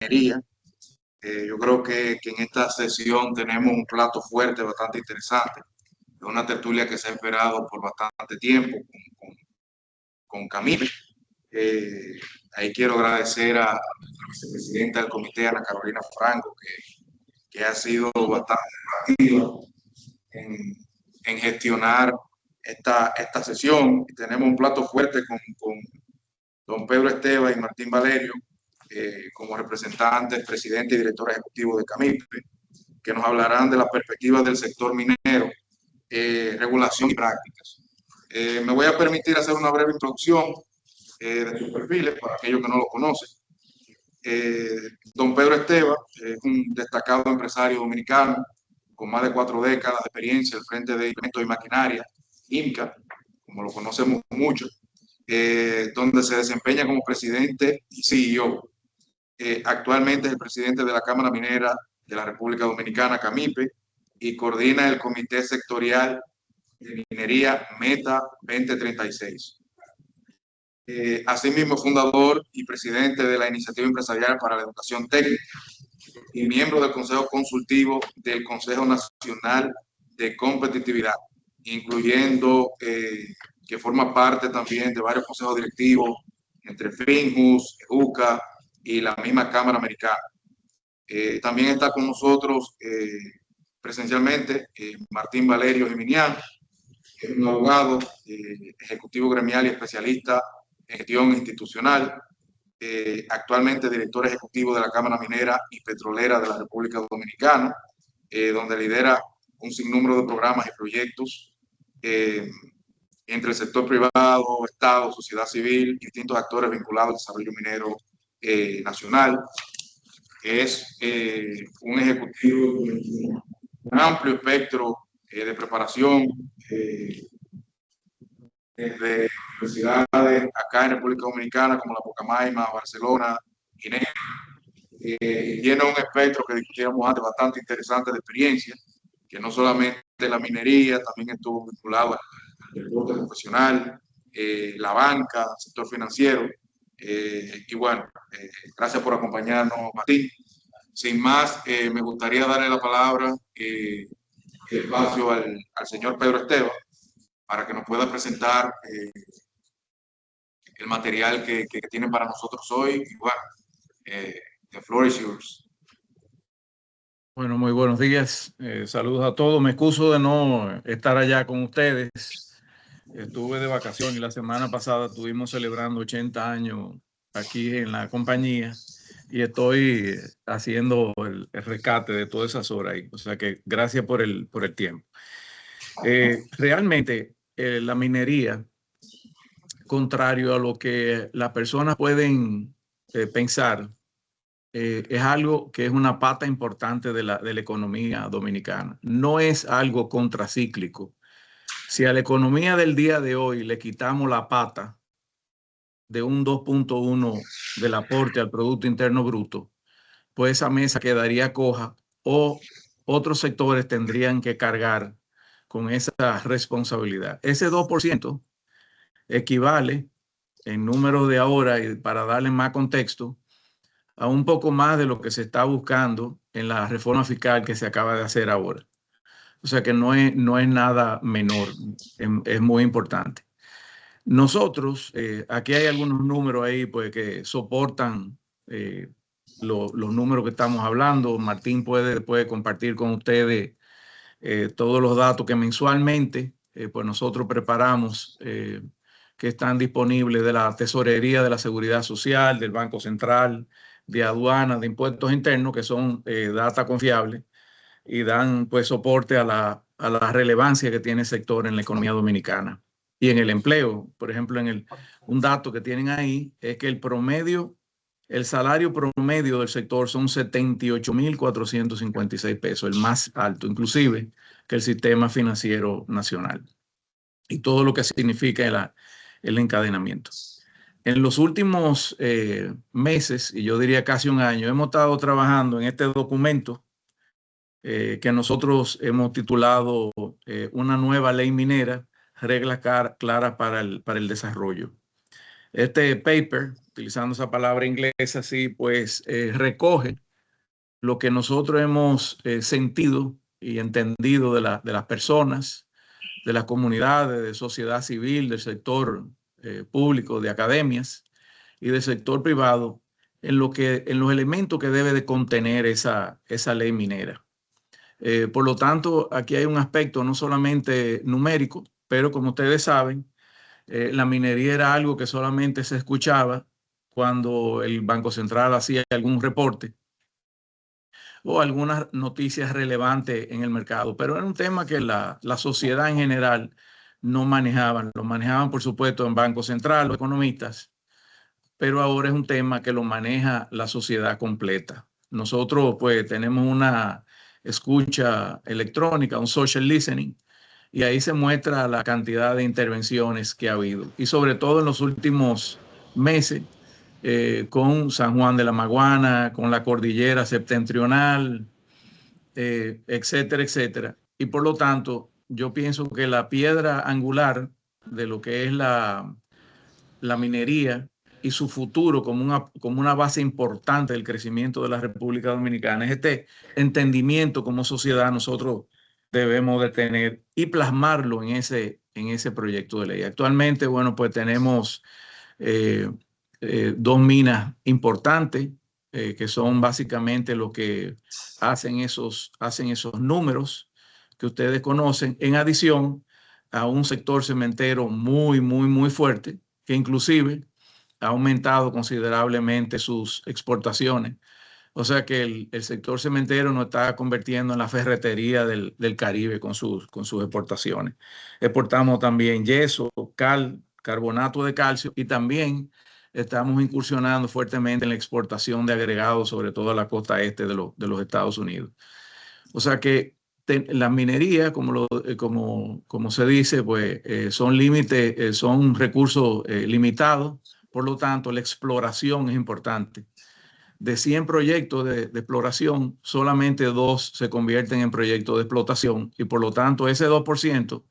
minería. Yo creo que en esta sesión tenemos un plato fuerte bastante interesante. Es una tertulia que se ha esperado por bastante tiempo con Camille. Ahí quiero agradecer a la vicepresidenta del comité, Ana Carolina Franco, que ha sido bastante activa en gestionar esta sesión. Tenemos un plato fuerte con don Pedro Esteban y Martín Valerio como representantes, presidente y director ejecutivo de CAMIPE, que nos hablarán de las perspectivas del sector minero, regulación y prácticas. Me voy a permitir hacer una breve introducción de sus perfiles para aquellos que no lo conocen. Don Pedro Esteban es un destacado empresario dominicano con más de 4 décadas de experiencia al frente de Instrumentos y Maquinaria, IMCA, como lo conocemos mucho, donde se desempeña como presidente y CEO. Actualmente es el presidente de la Cámara Minera de la República Dominicana, CAMIPE, y coordina el Comité Sectorial de Minería Meta 2036. Asimismo, fundador y presidente de la Iniciativa Empresarial para la Educación Técnica y miembro del Consejo Consultivo del Consejo Nacional de Competitividad, incluyendo que forma parte también de varios consejos directivos, entre FINJUS, EUCA y la misma Cámara Americana. También está con nosotros presencialmente Martín Valerio Jiminián, que es un abogado, ejecutivo gremial y especialista en gestión institucional, actualmente director ejecutivo de la Cámara Minera y Petrolera de la República Dominicana, donde lidera un sinnúmero de programas y proyectos entre el sector privado, Estado, sociedad civil y distintos actores vinculados al desarrollo minero nacional. Es un ejecutivo con un amplio espectro de preparación, desde universidades acá en República Dominicana como la Pucamaima, Barcelona, Ginebra, tiene un espectro que discutíamos antes bastante interesante de experiencia, que no solamente la minería, también estuvo vinculado al deporte profesional, la banca, el sector financiero, y bueno, gracias por acompañarnos, Martín. Sin más, me gustaría darle la palabra, el espacio al señor Pedro Esteban, para que nos pueda presentar el material que tienen para nosotros hoy. Y bueno, the floor is yours. Bueno, muy buenos días. Saludos a todos. Me excuso de no estar allá con ustedes. Estuve de vacaciones y la semana pasada estuvimos celebrando 80 años aquí en la compañía y estoy haciendo el rescate de todas esas horas ahí. O sea que gracias por el tiempo. Realmente la minería, contrario a lo que las personas pueden pensar, es algo que es una pata importante de la economía dominicana. No es algo contracíclico. Si a la economía del día de hoy le quitamos la pata de un 2.1 del aporte al Producto Interno Bruto, pues esa mesa quedaría coja o otros sectores tendrían que cargar con esa responsabilidad. Ese 2% equivale en números de ahora, y para darle más contexto, a un poco más de lo que se está buscando en la reforma fiscal que se acaba de hacer ahora. O sea que no es nada menor, es muy importante. Nosotros, aquí hay algunos números ahí pues, que soportan los números que estamos hablando. Martín puede compartir con ustedes todos los datos que mensualmente pues nosotros preparamos, que están disponibles de la Tesorería de la Seguridad Social, del Banco Central, de aduanas, de impuestos internos, que son data confiables y dan pues soporte a la relevancia que tiene el sector en la economía dominicana y en el empleo. Por ejemplo, un dato que tienen ahí es que el salario promedio del sector son 78.456 pesos, el más alto inclusive que el sistema financiero nacional y todo lo que significa el encadenamiento. En los últimos meses, y yo diría casi un año, hemos estado trabajando en este documento que nosotros hemos titulado una nueva ley minera, reglas claras para el desarrollo. Este paper, utilizando esa palabra inglesa así, pues recoge lo que nosotros hemos sentido y entendido de las personas, de las comunidades, de sociedad civil, del sector público, de academias y del sector privado, en los elementos que debe de contener esa ley minera. Por lo tanto, aquí hay un aspecto no solamente numérico, pero como ustedes saben, la minería era algo que solamente se escuchaba cuando el Banco Central hacía algún reporte o algunas noticias relevantes en el mercado, pero era un tema que la sociedad en general no manejaban. Lo manejaban, por supuesto, en Banco Central, los economistas, pero ahora es un tema que lo maneja la sociedad completa. Nosotros, pues, tenemos una escucha electrónica, un social listening, y ahí se muestra la cantidad de intervenciones que ha habido. Y sobre todo en los últimos meses, con San Juan de la Maguana, con la cordillera septentrional, etcétera, etcétera. Y por lo tanto, yo pienso que la piedra angular de lo que es la minería y su futuro como una base importante del crecimiento de la República Dominicana es este entendimiento como sociedad nosotros debemos de tener y plasmarlo en ese proyecto de ley. Actualmente, bueno, pues tenemos eh, dos minas importantes que son básicamente lo que hacen esos números que ustedes conocen, en adición a un sector cementero muy, muy, muy fuerte, que inclusive ha aumentado considerablemente sus exportaciones. O sea que el sector cementero nos está convirtiendo en la ferretería del Caribe con sus exportaciones. Exportamos también yeso, cal, carbonato de calcio y también estamos incursionando fuertemente en la exportación de agregados, sobre todo a la costa este de los Estados Unidos. O sea que la minería, como se dice, pues son límites, son recursos limitados, por lo tanto la exploración es importante. De 100 proyectos de exploración, solamente 2 se convierten en proyectos de explotación y por lo tanto ese 2%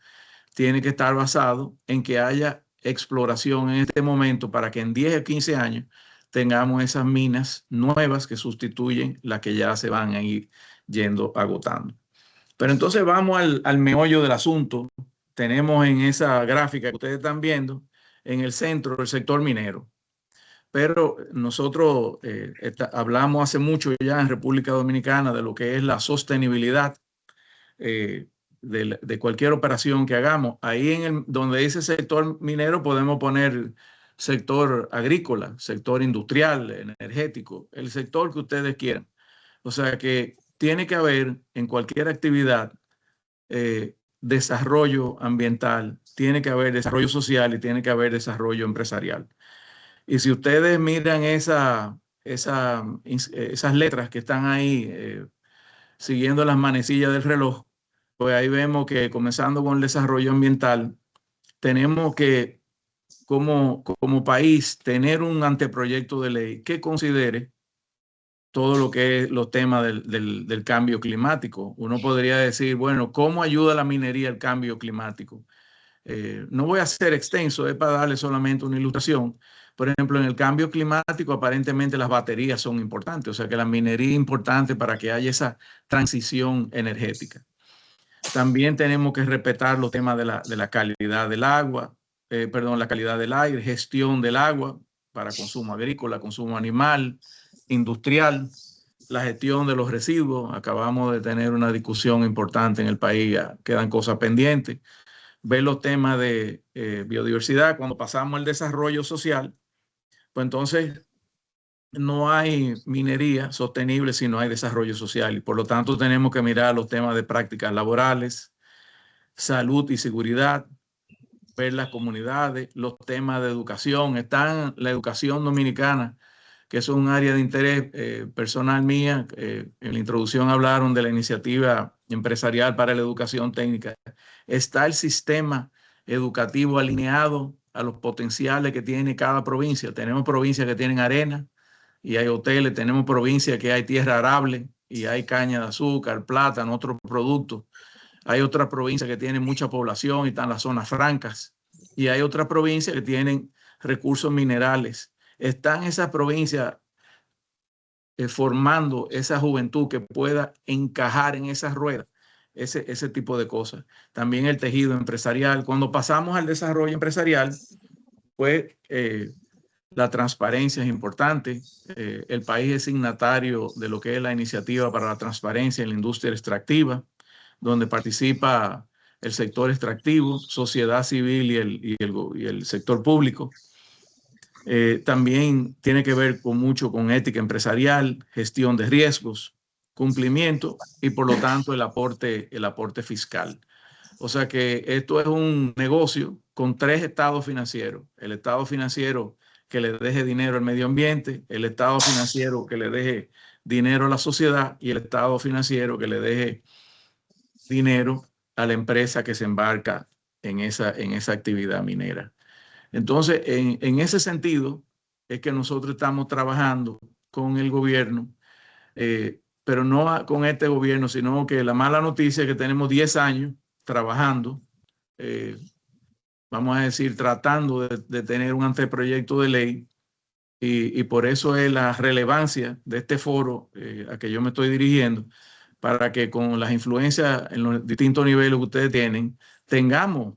tiene que estar basado en que haya exploración en este momento para que en 10 o 15 años tengamos esas minas nuevas que sustituyen las que ya se van a ir yendo agotando. Pero entonces vamos al meollo del asunto. Tenemos en esa gráfica que ustedes están viendo, en el centro, el sector minero. Pero nosotros hablamos hace mucho ya en República Dominicana de lo que es la sostenibilidad de cualquier operación que hagamos. Ahí donde dice sector minero podemos poner sector agrícola, sector industrial, energético, el sector que ustedes quieran. O sea que tiene que haber en cualquier actividad desarrollo ambiental, tiene que haber desarrollo social y tiene que haber desarrollo empresarial. Y si ustedes miran esas letras que están ahí siguiendo las manecillas del reloj, pues ahí vemos que comenzando con el desarrollo ambiental, tenemos que como país tener un anteproyecto de ley que considere todo lo que es los temas del cambio climático. Uno podría decir, bueno, ¿cómo ayuda la minería al cambio climático? No voy a ser extenso, es para darle solamente una ilustración. Por ejemplo, en el cambio climático aparentemente las baterías son importantes, o sea que la minería es importante para que haya esa transición energética. También tenemos que respetar los temas de la calidad del agua, la calidad del aire, gestión del agua para consumo agrícola, consumo animal, industrial, la gestión de los residuos. Acabamos de tener una discusión importante en el país, quedan cosas pendientes. Ver los temas de biodiversidad. Cuando pasamos al desarrollo social, pues entonces no hay minería sostenible si no hay desarrollo social y por lo tanto tenemos que mirar los temas de prácticas laborales, salud y seguridad, ver las comunidades, los temas de educación. Está la educación dominicana, que es un área de interés personal mía. En la introducción hablaron de la iniciativa empresarial para la educación técnica. Está el sistema educativo alineado a los potenciales que tiene cada provincia. Tenemos provincias que tienen arena y hay hoteles, tenemos provincias que hay tierra arable y hay caña de azúcar, plátano, otros productos. Hay otras provincias que tienen mucha población y están las zonas francas. Y hay otras provincias que tienen recursos minerales. Están esas provincias formando esa juventud que pueda encajar en esas ruedas, ese tipo de cosas. También el tejido empresarial. Cuando pasamos al desarrollo empresarial, pues la transparencia es importante. El país es signatario de lo que es la iniciativa para la transparencia en la industria extractiva, donde participa el sector extractivo, sociedad civil y el sector público. También tiene que ver mucho con ética empresarial, gestión de riesgos, cumplimiento y por lo tanto el aporte fiscal. O sea que esto es un negocio con tres estados financieros. El estado financiero que le deje dinero al medio ambiente, el estado financiero que le deje dinero a la sociedad y el estado financiero que le deje dinero a la empresa que se embarca en esa actividad minera. Entonces, en ese sentido, es que nosotros estamos trabajando con el gobierno, pero no con este gobierno, sino que la mala noticia es que tenemos 10 años trabajando, vamos a decir, tratando de tener un anteproyecto de ley y por eso es la relevancia de este foro a que yo me estoy dirigiendo, para que con las influencias en los distintos niveles que ustedes tienen, tengamos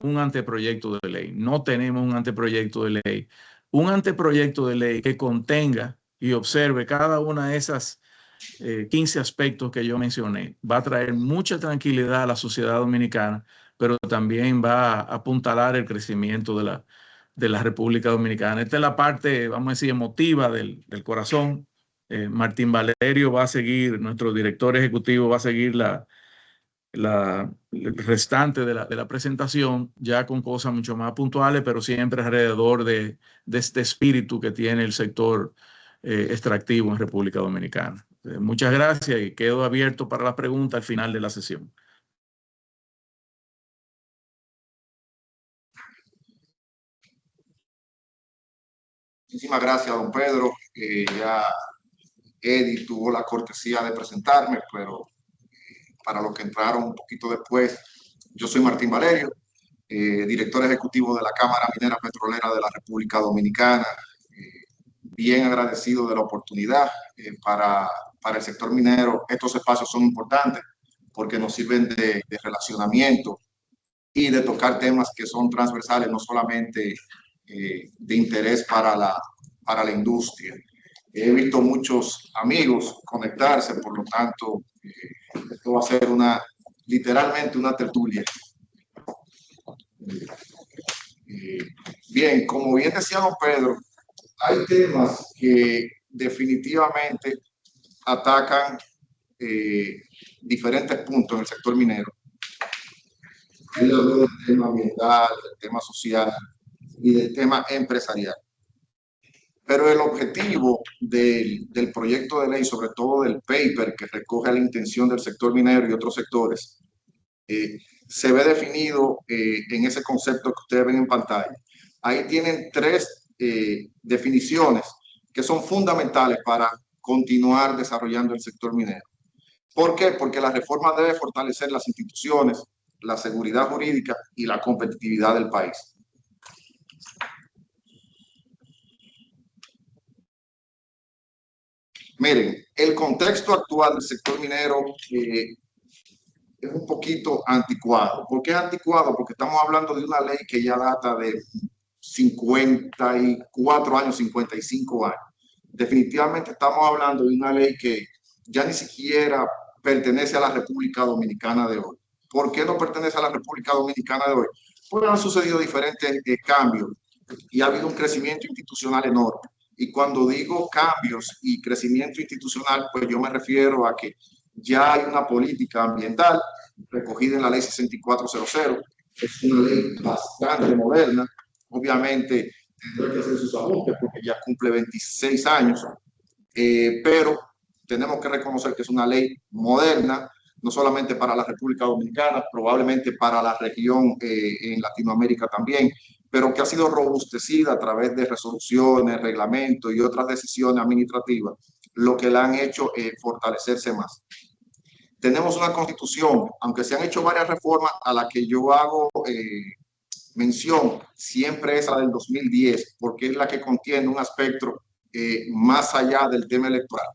un anteproyecto de ley. No tenemos un anteproyecto de ley. Un anteproyecto de ley que contenga y observe cada una de esas 15 aspectos que yo mencioné va a traer mucha tranquilidad a la sociedad dominicana, pero también va a apuntalar el crecimiento de la República Dominicana. Esta es la parte, vamos a decir, emotiva del corazón. Martín Valerio va a seguir, nuestro director ejecutivo va a seguir el restante de la presentación, ya con cosas mucho más puntuales, pero siempre alrededor de este espíritu que tiene el sector extractivo en República Dominicana. Muchas gracias y quedo abierto para la pregunta al final de la sesión. Muchísimas gracias, don Pedro. Ya Eddie tuvo la cortesía de presentarme, pero para los que entraron un poquito después, yo soy Martín Valerio, director ejecutivo de la Cámara Minera Petrolera de la República Dominicana. Bien agradecido de la oportunidad para el sector minero. Estos espacios son importantes porque nos sirven de relacionamiento y de tocar temas que son transversales, no solamente de interés para la industria. He visto muchos amigos conectarse, por lo tanto, esto va a ser literalmente una tertulia. Bien, como bien decía don Pedro, hay temas que definitivamente atacan diferentes puntos en el sector minero. Él habló del tema ambiental, del tema social y del tema empresarial. Pero el objetivo del proyecto de ley, sobre todo del paper que recoge la intención del sector minero y otros sectores, se ve definido en ese concepto que ustedes ven en pantalla. Ahí tienen tres definiciones que son fundamentales para continuar desarrollando el sector minero. ¿Por qué? Porque la reforma debe fortalecer las instituciones, la seguridad jurídica y la competitividad del país. Miren, el contexto actual del sector minero es un poquito anticuado. ¿Por qué es anticuado? Porque estamos hablando de una ley que ya data de 54 años, 55 años. Definitivamente estamos hablando de una ley que ya ni siquiera pertenece a la República Dominicana de hoy. ¿Por qué no pertenece a la República Dominicana de hoy? Porque han sucedido diferentes cambios y ha habido un crecimiento institucional enorme. Y cuando digo cambios y crecimiento institucional, pues yo me refiero a que ya hay una política ambiental recogida en la ley 6400. Es una ley bastante moderna. Obviamente tendrá que hacer sus ajustes porque ya cumple 26 años, pero tenemos que reconocer que es una ley moderna, no solamente para la República Dominicana, probablemente para la región en Latinoamérica también, pero que ha sido robustecida a través de resoluciones, reglamentos y otras decisiones administrativas, lo que la han hecho fortalecerse más. Tenemos una constitución, aunque se han hecho varias reformas a las que yo hago mención siempre es la del 2010, porque es la que contiene un aspecto más allá del tema electoral.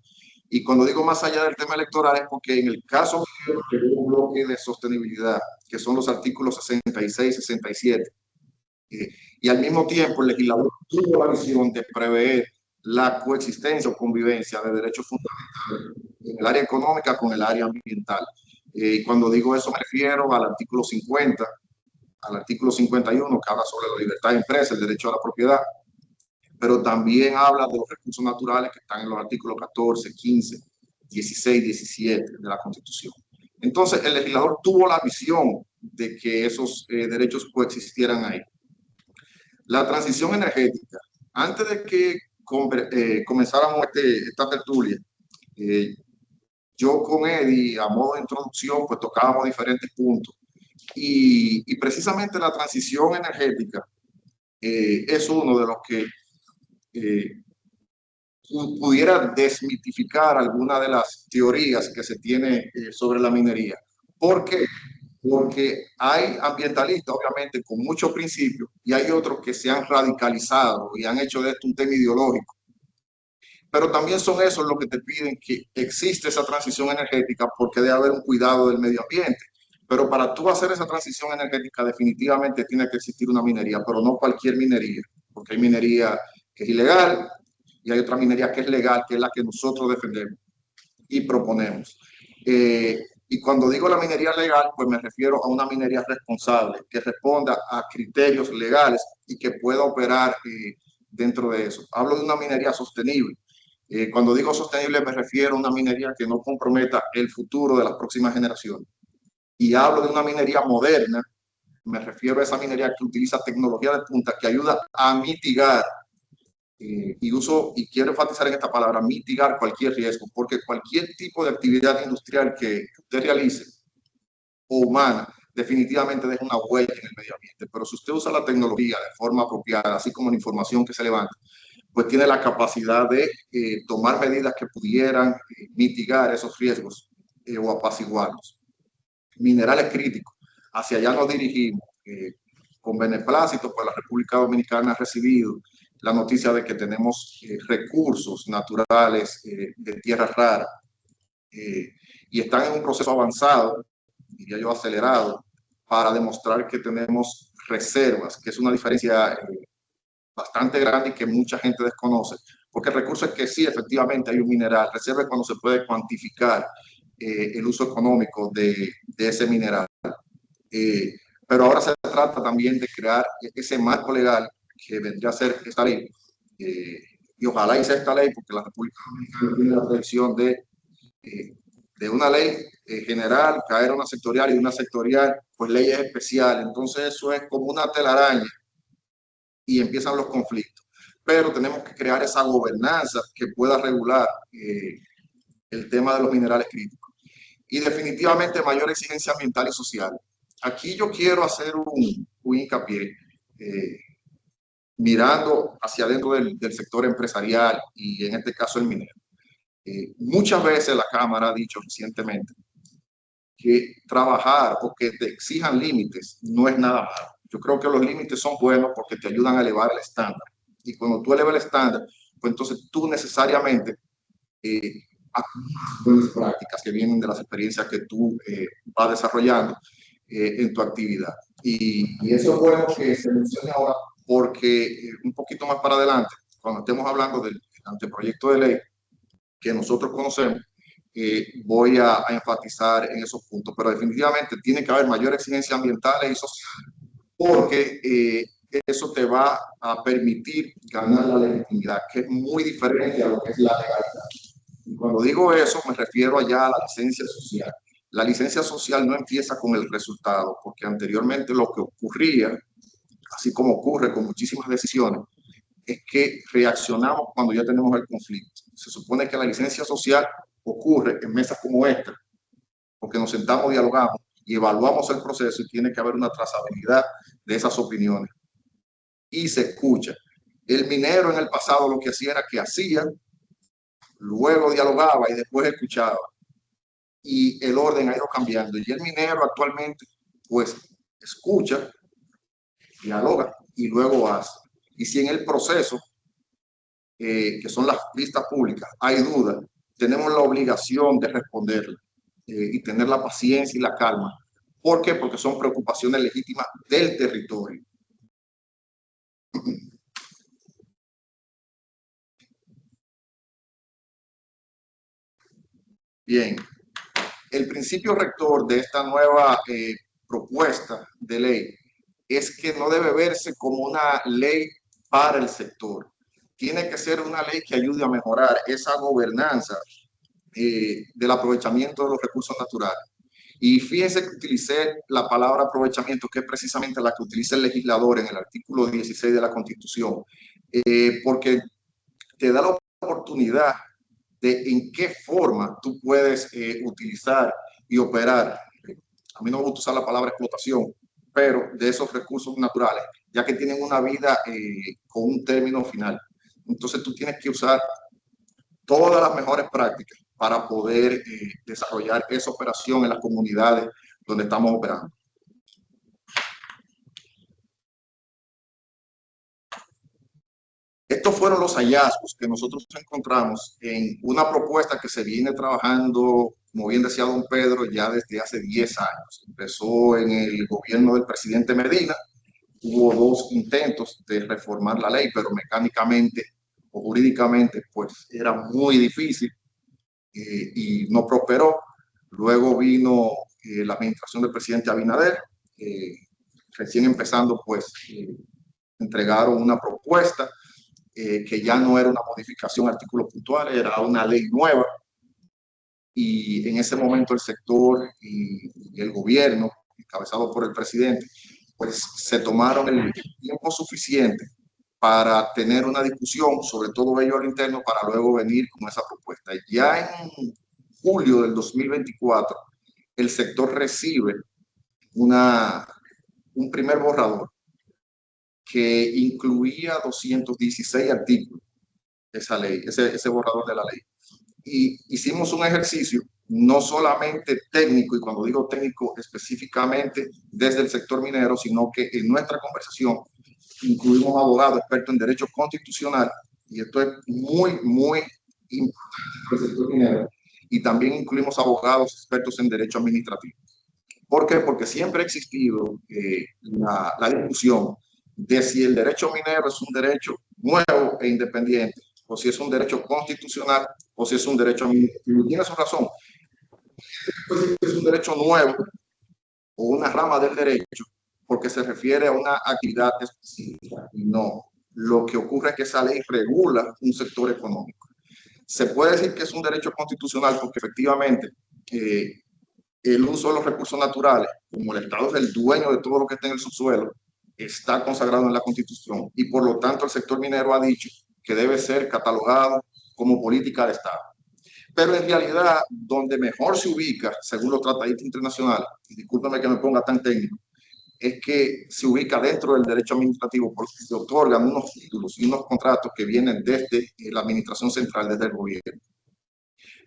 Y cuando digo más allá del tema electoral es porque en el caso de un bloque de sostenibilidad, que son los artículos 66, 67, y al mismo tiempo el legislador tuvo la visión de prever la coexistencia o convivencia de derechos fundamentales en el área económica con el área ambiental. Y cuando digo eso me refiero al artículo 50, al artículo 51, que habla sobre la libertad de empresa, el derecho a la propiedad, pero también habla de los recursos naturales que están en los artículos 14, 15, 16, 17 de la Constitución. Entonces, el legislador tuvo la visión de que esos derechos coexistieran ahí. La transición energética. Antes de que comenzáramos esta tertulia, yo con Eddie, a modo de introducción, pues tocábamos diferentes puntos. Y precisamente la transición energética es uno de los que pudiera desmitificar alguna de las teorías que se tiene sobre la minería. ¿Por qué? Porque hay ambientalistas, obviamente, con muchos principios, y hay otros que se han radicalizado y han hecho de esto un tema ideológico. Pero también son esos los que te piden que existe esa transición energética porque debe haber un cuidado del medio ambiente. Pero para tú hacer esa transición energética definitivamente tiene que existir una minería, pero no cualquier minería, porque hay minería que es ilegal y hay otra minería que es legal, que es la que nosotros defendemos y proponemos. Y cuando digo la minería legal, pues me refiero a una minería responsable, que responda a criterios legales y que pueda operar dentro de eso. Hablo de una minería sostenible. Cuando digo sostenible me refiero a una minería que no comprometa el futuro de las próximas generaciones. Y hablo de una minería moderna, me refiero a esa minería que utiliza tecnología de punta que ayuda a mitigar, y quiero enfatizar en esta palabra, mitigar cualquier riesgo, porque cualquier tipo de actividad industrial que usted realice o humana, definitivamente deja una huella en el medio ambiente. Pero si usted usa la tecnología de forma apropiada, así como la información que se levanta, pues tiene la capacidad de tomar medidas que pudieran mitigar esos riesgos o apaciguarlos. Minerales críticos, hacia allá nos dirigimos. Con beneplácito, pues la República Dominicana ha recibido la noticia de que tenemos recursos naturales de tierras raras y están en un proceso avanzado, diría yo acelerado, para demostrar que tenemos reservas, que es una diferencia bastante grande y que mucha gente desconoce, porque el recurso es que sí, efectivamente hay un mineral, reserva es cuando se puede cuantificar el uso económico de ese mineral. Pero ahora se trata también de crear ese marco legal que vendría a ser esta ley, y ojalá y sea esta ley, porque la República Dominicana tiene la tradición de una ley general, caer a una sectorial y de una sectorial, pues leyes especiales. Entonces eso es como una telaraña y empiezan los conflictos. Pero tenemos que crear esa gobernanza que pueda regular el tema de los minerales críticos. Y definitivamente mayor exigencia ambiental y social. Aquí yo quiero hacer un hincapié mirando hacia adentro del sector empresarial y en este caso el minero. Muchas veces la Cámara ha dicho recientemente que trabajar o que te exijan límites no es nada malo. Yo creo que los límites son buenos porque te ayudan a elevar el estándar. Y cuando tú elevas el estándar, pues entonces tú necesariamente buenas prácticas que vienen de las experiencias que tú vas desarrollando en tu actividad. Y eso es bueno que se mencione ahora porque un poquito más para adelante, cuando estemos hablando del anteproyecto de ley que nosotros conocemos, voy a enfatizar en esos puntos, pero definitivamente tiene que haber mayor exigencia ambiental y social, porque eso te va a permitir ganar la legitimidad, que es muy diferente a lo que es la legalidad. Y cuando digo eso, me refiero allá a la licencia social. La licencia social no empieza con el resultado, porque anteriormente lo que ocurría, así como ocurre con muchísimas decisiones, es que reaccionamos cuando ya tenemos el conflicto. Se supone que la licencia social ocurre en mesas como esta, porque nos sentamos, dialogamos y evaluamos el proceso y tiene que haber una trazabilidad de esas opiniones. Y se escucha. El minero en el pasado lo que hacía era que hacía, luego dialogaba y después escuchaba. Y el orden ha ido cambiando. Y el minero actualmente, pues, escucha, dialoga y luego hace. Y si en el proceso, que son las vistas públicas, hay dudas, tenemos la obligación de responderla y tener la paciencia y la calma. ¿Por qué? Porque son preocupaciones legítimas del territorio. Bien, el principio rector de esta nueva propuesta de ley es que no debe verse como una ley para el sector. Tiene que ser una ley que ayude a mejorar esa gobernanza del aprovechamiento de los recursos naturales. Y fíjense que utilicé la palabra aprovechamiento, que es precisamente la que utiliza el legislador en el artículo 16 de la Constitución, porque te da la oportunidad de en qué forma tú puedes utilizar y operar. A mí no me gusta usar la palabra explotación, pero de esos recursos naturales, ya que tienen una vida con un término final. Entonces tú tienes que usar todas las mejores prácticas para poder desarrollar esa operación en las comunidades donde estamos operando. Estos fueron los hallazgos que nosotros encontramos en una propuesta que se viene trabajando, como bien decía don Pedro, ya desde hace 10 años. Empezó en el gobierno del presidente Medina, hubo 2 intentos de reformar la ley, pero mecánicamente o jurídicamente pues era muy difícil y no prosperó. Luego vino la administración del presidente Abinader, recién empezando pues entregaron una propuesta que ya no era una modificación a artículos puntuales, era una ley nueva. Y en ese momento el sector y el gobierno, encabezado por el presidente, pues se tomaron el tiempo suficiente para tener una discusión, sobre todo ello al interno, para luego venir con esa propuesta. Ya en julio del 2024, el sector recibe un primer borrador que incluía 216 artículos, esa ley, ese borrador de la ley. Y hicimos un ejercicio no solamente técnico, y cuando digo técnico específicamente desde el sector minero, sino que en nuestra conversación incluimos abogados expertos en derecho constitucional, y esto es muy, muy importante para el sector minero, y también incluimos abogados expertos en derecho administrativo. ¿Por qué? Porque siempre ha existido la discusión de si el derecho minero es un derecho nuevo e independiente, o si es un derecho constitucional, o si es un derecho administrativo. Tiene su razón. Es un derecho nuevo o una rama del derecho porque se refiere a una actividad específica. Y no, lo que ocurre es que esa ley regula un sector económico. Se puede decir que es un derecho constitucional porque efectivamente el uso de los recursos naturales, como el Estado es el dueño de todo lo que está en el subsuelo, está consagrado en la Constitución y por lo tanto el sector minero ha dicho que debe ser catalogado como política de Estado. Pero en realidad, donde mejor se ubica, según los tratados internacionales, y discúlpame que me ponga tan técnico, es que se ubica dentro del derecho administrativo porque se otorgan unos títulos y unos contratos que vienen desde la administración central, desde el gobierno.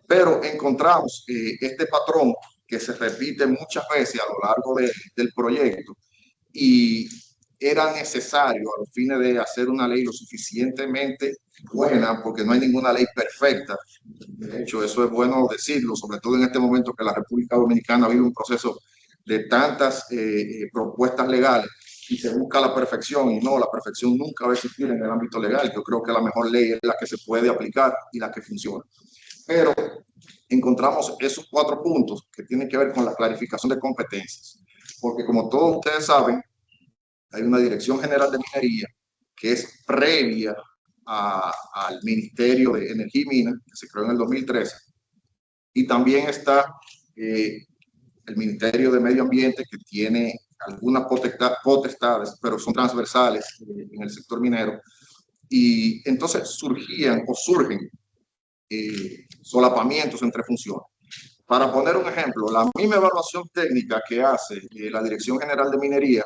Pero encontramos este patrón que se repite muchas veces a lo largo del proyecto y era necesario a los fines de hacer una ley lo suficientemente buena, porque no hay ninguna ley perfecta. De hecho, eso es bueno decirlo, sobre todo en este momento que la República Dominicana vive un proceso de tantas propuestas legales y se busca la perfección, y no, la perfección nunca va a existir en el ámbito legal. Yo creo que la mejor ley es la que se puede aplicar y la que funciona. Pero encontramos esos 4 puntos que tienen que ver con la clarificación de competencias, porque como todos ustedes saben, hay una Dirección General de Minería que es previa al Ministerio de Energía y Minas, que se creó en el 2013, y también está el Ministerio de Medio Ambiente, que tiene algunas potestades, pero son transversales en el sector minero, y entonces surgen solapamientos entre funciones. Para poner un ejemplo, la misma evaluación técnica que hace la Dirección General de Minería,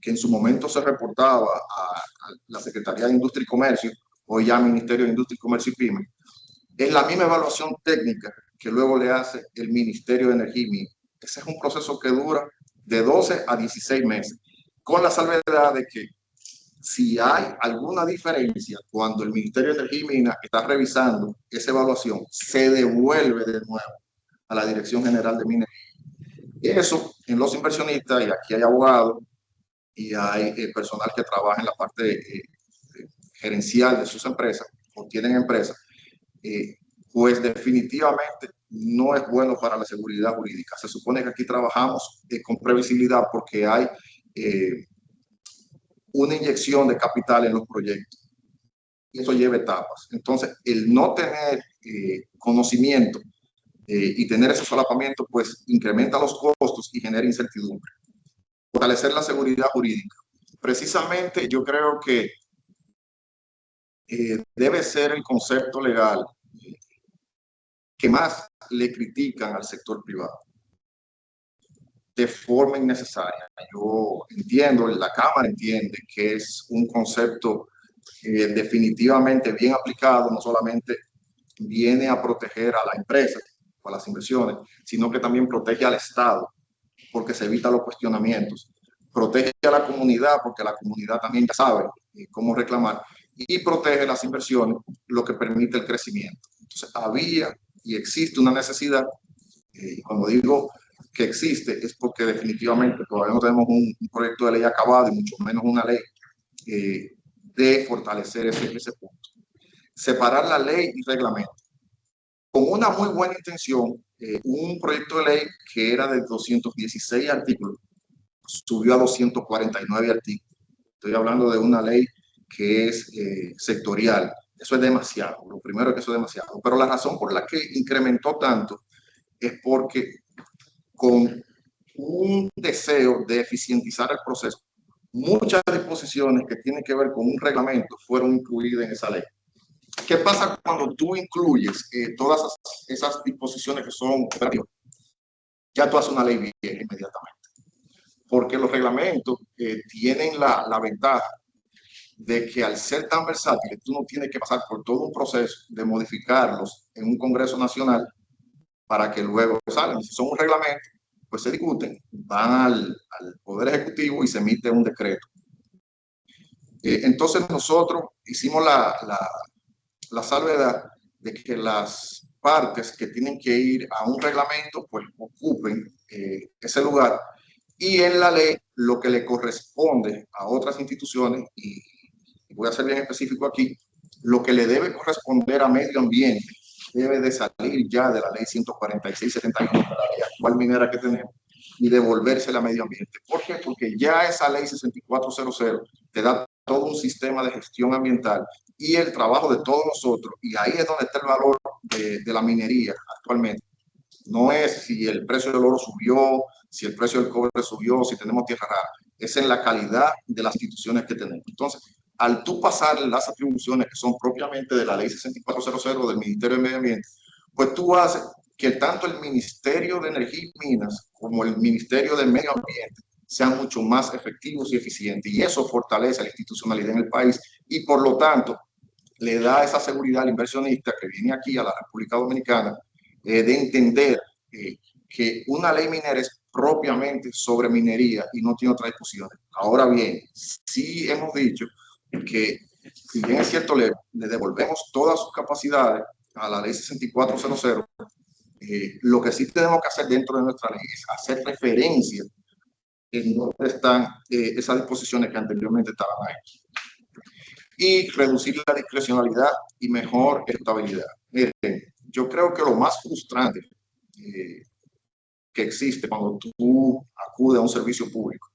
que en su momento se reportaba a la Secretaría de Industria y Comercio, hoy ya Ministerio de Industria y Comercio y Pymes, es la misma evaluación técnica que luego le hace el Ministerio de Energía y Minas. Ese es un proceso que dura de 12 a 16 meses. con la salvedad de que si hay alguna diferencia cuando el Ministerio de Energía y Minas está revisando esa evaluación, se devuelve de nuevo a la Dirección General de Minería. Eso en los inversionistas, y aquí hay abogados y hay personal que trabaja en la parte gerencial de sus empresas o tienen empresas, pues definitivamente no es bueno para la seguridad jurídica. Se supone que aquí trabajamos con previsibilidad porque hay una inyección de capital en los proyectos y eso lleva etapas. Entonces, el no tener conocimiento y tener ese solapamiento, pues incrementa los costos y genera incertidumbre. Fortalecer la seguridad jurídica. Precisamente yo creo que debe ser el concepto legal que más le critican al sector privado de forma innecesaria. Yo entiendo, la Cámara entiende que es un concepto definitivamente bien aplicado, no solamente viene a proteger a la empresa o a las inversiones, sino que también protege al Estado, porque se evita los cuestionamientos, protege a la comunidad, porque la comunidad también ya sabe cómo reclamar, y protege las inversiones, lo que permite el crecimiento. Entonces, había y existe una necesidad, y cuando digo que existe es porque definitivamente todavía no tenemos un proyecto de ley acabado y mucho menos una ley de fortalecer ese punto. Separar la ley y reglamento. Con una muy buena intención, un proyecto de ley que era de 216 artículos subió a 249 artículos. Estoy hablando de una ley que es sectorial. Eso es demasiado. Lo primero es que eso es demasiado. Pero la razón por la que incrementó tanto es porque con un deseo de eficientizar el proceso, muchas disposiciones que tienen que ver con un reglamento fueron incluidas en esa ley. ¿Qué pasa cuando tú incluyes todas esas disposiciones que son operativas? Ya tú haces una ley vieja inmediatamente. Porque los reglamentos tienen la ventaja de que al ser tan versátiles, tú no tienes que pasar por todo un proceso de modificarlos en un Congreso Nacional para que luego salgan. Si son un reglamento, pues se discuten, van al Poder Ejecutivo y se emite un decreto. Entonces nosotros hicimos la salvedad de que las partes que tienen que ir a un reglamento, pues ocupen ese lugar, y en la ley lo que le corresponde a otras instituciones, y voy a ser bien específico aquí, lo que le debe corresponder a medio ambiente debe de salir ya de la ley 146/71, de la ley actual minera que tenemos, y devolverse a medio ambiente. ¿Por qué? Porque ya esa ley 6400 te da todo un sistema de gestión ambiental y el trabajo de todos nosotros, y ahí es donde está el valor de la minería actualmente. No es si el precio del oro subió, si el precio del cobre subió, si tenemos tierra rara, es en la calidad de las instituciones que tenemos. Entonces, al tú pasar las atribuciones que son propiamente de la ley 6400 del Ministerio de Medio Ambiente, pues tú haces que tanto el Ministerio de Energía y Minas como el Ministerio de Medio Ambiente sean mucho más efectivos y eficientes, y eso fortalece la institucionalidad en el país y por lo tanto le da esa seguridad al inversionista que viene aquí a la República Dominicana de entender que una ley minera es propiamente sobre minería y no tiene otras discusiones. Ahora bien, sí hemos dicho que, si bien es cierto, le devolvemos todas sus capacidades a la ley 6400, lo que sí tenemos que hacer dentro de nuestra ley es hacer referencia en dónde están esas disposiciones que anteriormente estaban ahí, y reducir la discrecionalidad y mejor estabilidad. Miren, yo creo que lo más frustrante que existe cuando tú acudes a un servicio público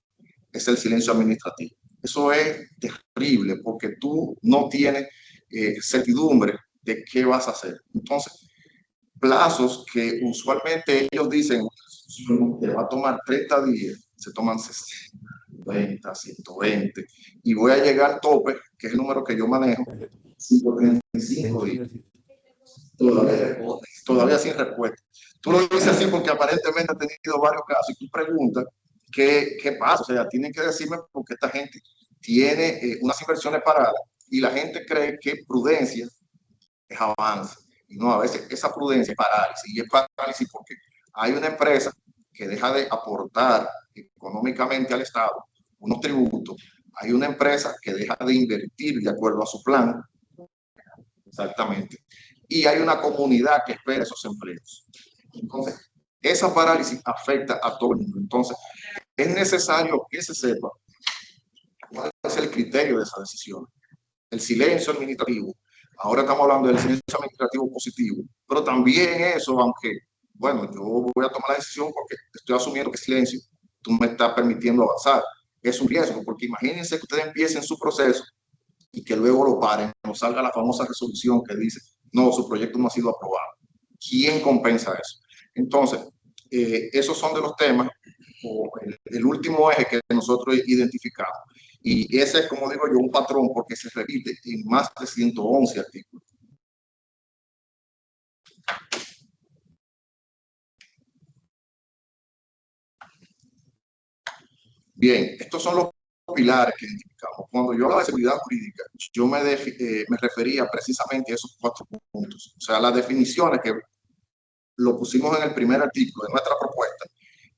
es el silencio administrativo. Eso es terrible porque tú no tienes certidumbre de qué vas a hacer. Entonces, plazos que usualmente ellos dicen te va a tomar 30 días, se toman 60, 90, 120, y voy a llegar al tope, que es el número que yo manejo, 135 días. Todavía sin respuesta. Tú lo dices así porque aparentemente ha tenido varios casos y tú preguntas qué pasa. O sea, tienen que decirme porque esta gente tiene unas inversiones paradas y la gente cree que prudencia es avance. Y no, a veces esa prudencia es parálisis. Y es parálisis porque hay una empresa que deja de aportar económicamente al Estado unos tributos, hay una empresa que deja de invertir de acuerdo a su plan, exactamente, y hay una comunidad que espera esos empleos. Entonces, esa parálisis afecta a todo el mundo. Entonces, es necesario que se sepa cuál es el criterio de esa decisión. El silencio administrativo. Ahora estamos hablando del silencio administrativo positivo, pero también eso, aunque, bueno, yo voy a tomar la decisión porque estoy asumiendo que silencio, tú me estás permitiendo avanzar. Es un riesgo, porque imagínense que ustedes empiecen su proceso y que luego lo paren, nos salga la famosa resolución que dice, no, su proyecto no ha sido aprobado. ¿Quién compensa eso? Entonces, esos son de los temas, o el último eje que nosotros identificamos. Y ese es, como digo yo, un patrón porque se repite en más de 111 artículos. Bien, estos son los pilares que identificamos. Cuando yo hablaba de seguridad jurídica, yo me refería precisamente a esos 4 puntos. O sea, las definiciones que lo pusimos en el primer artículo de nuestra propuesta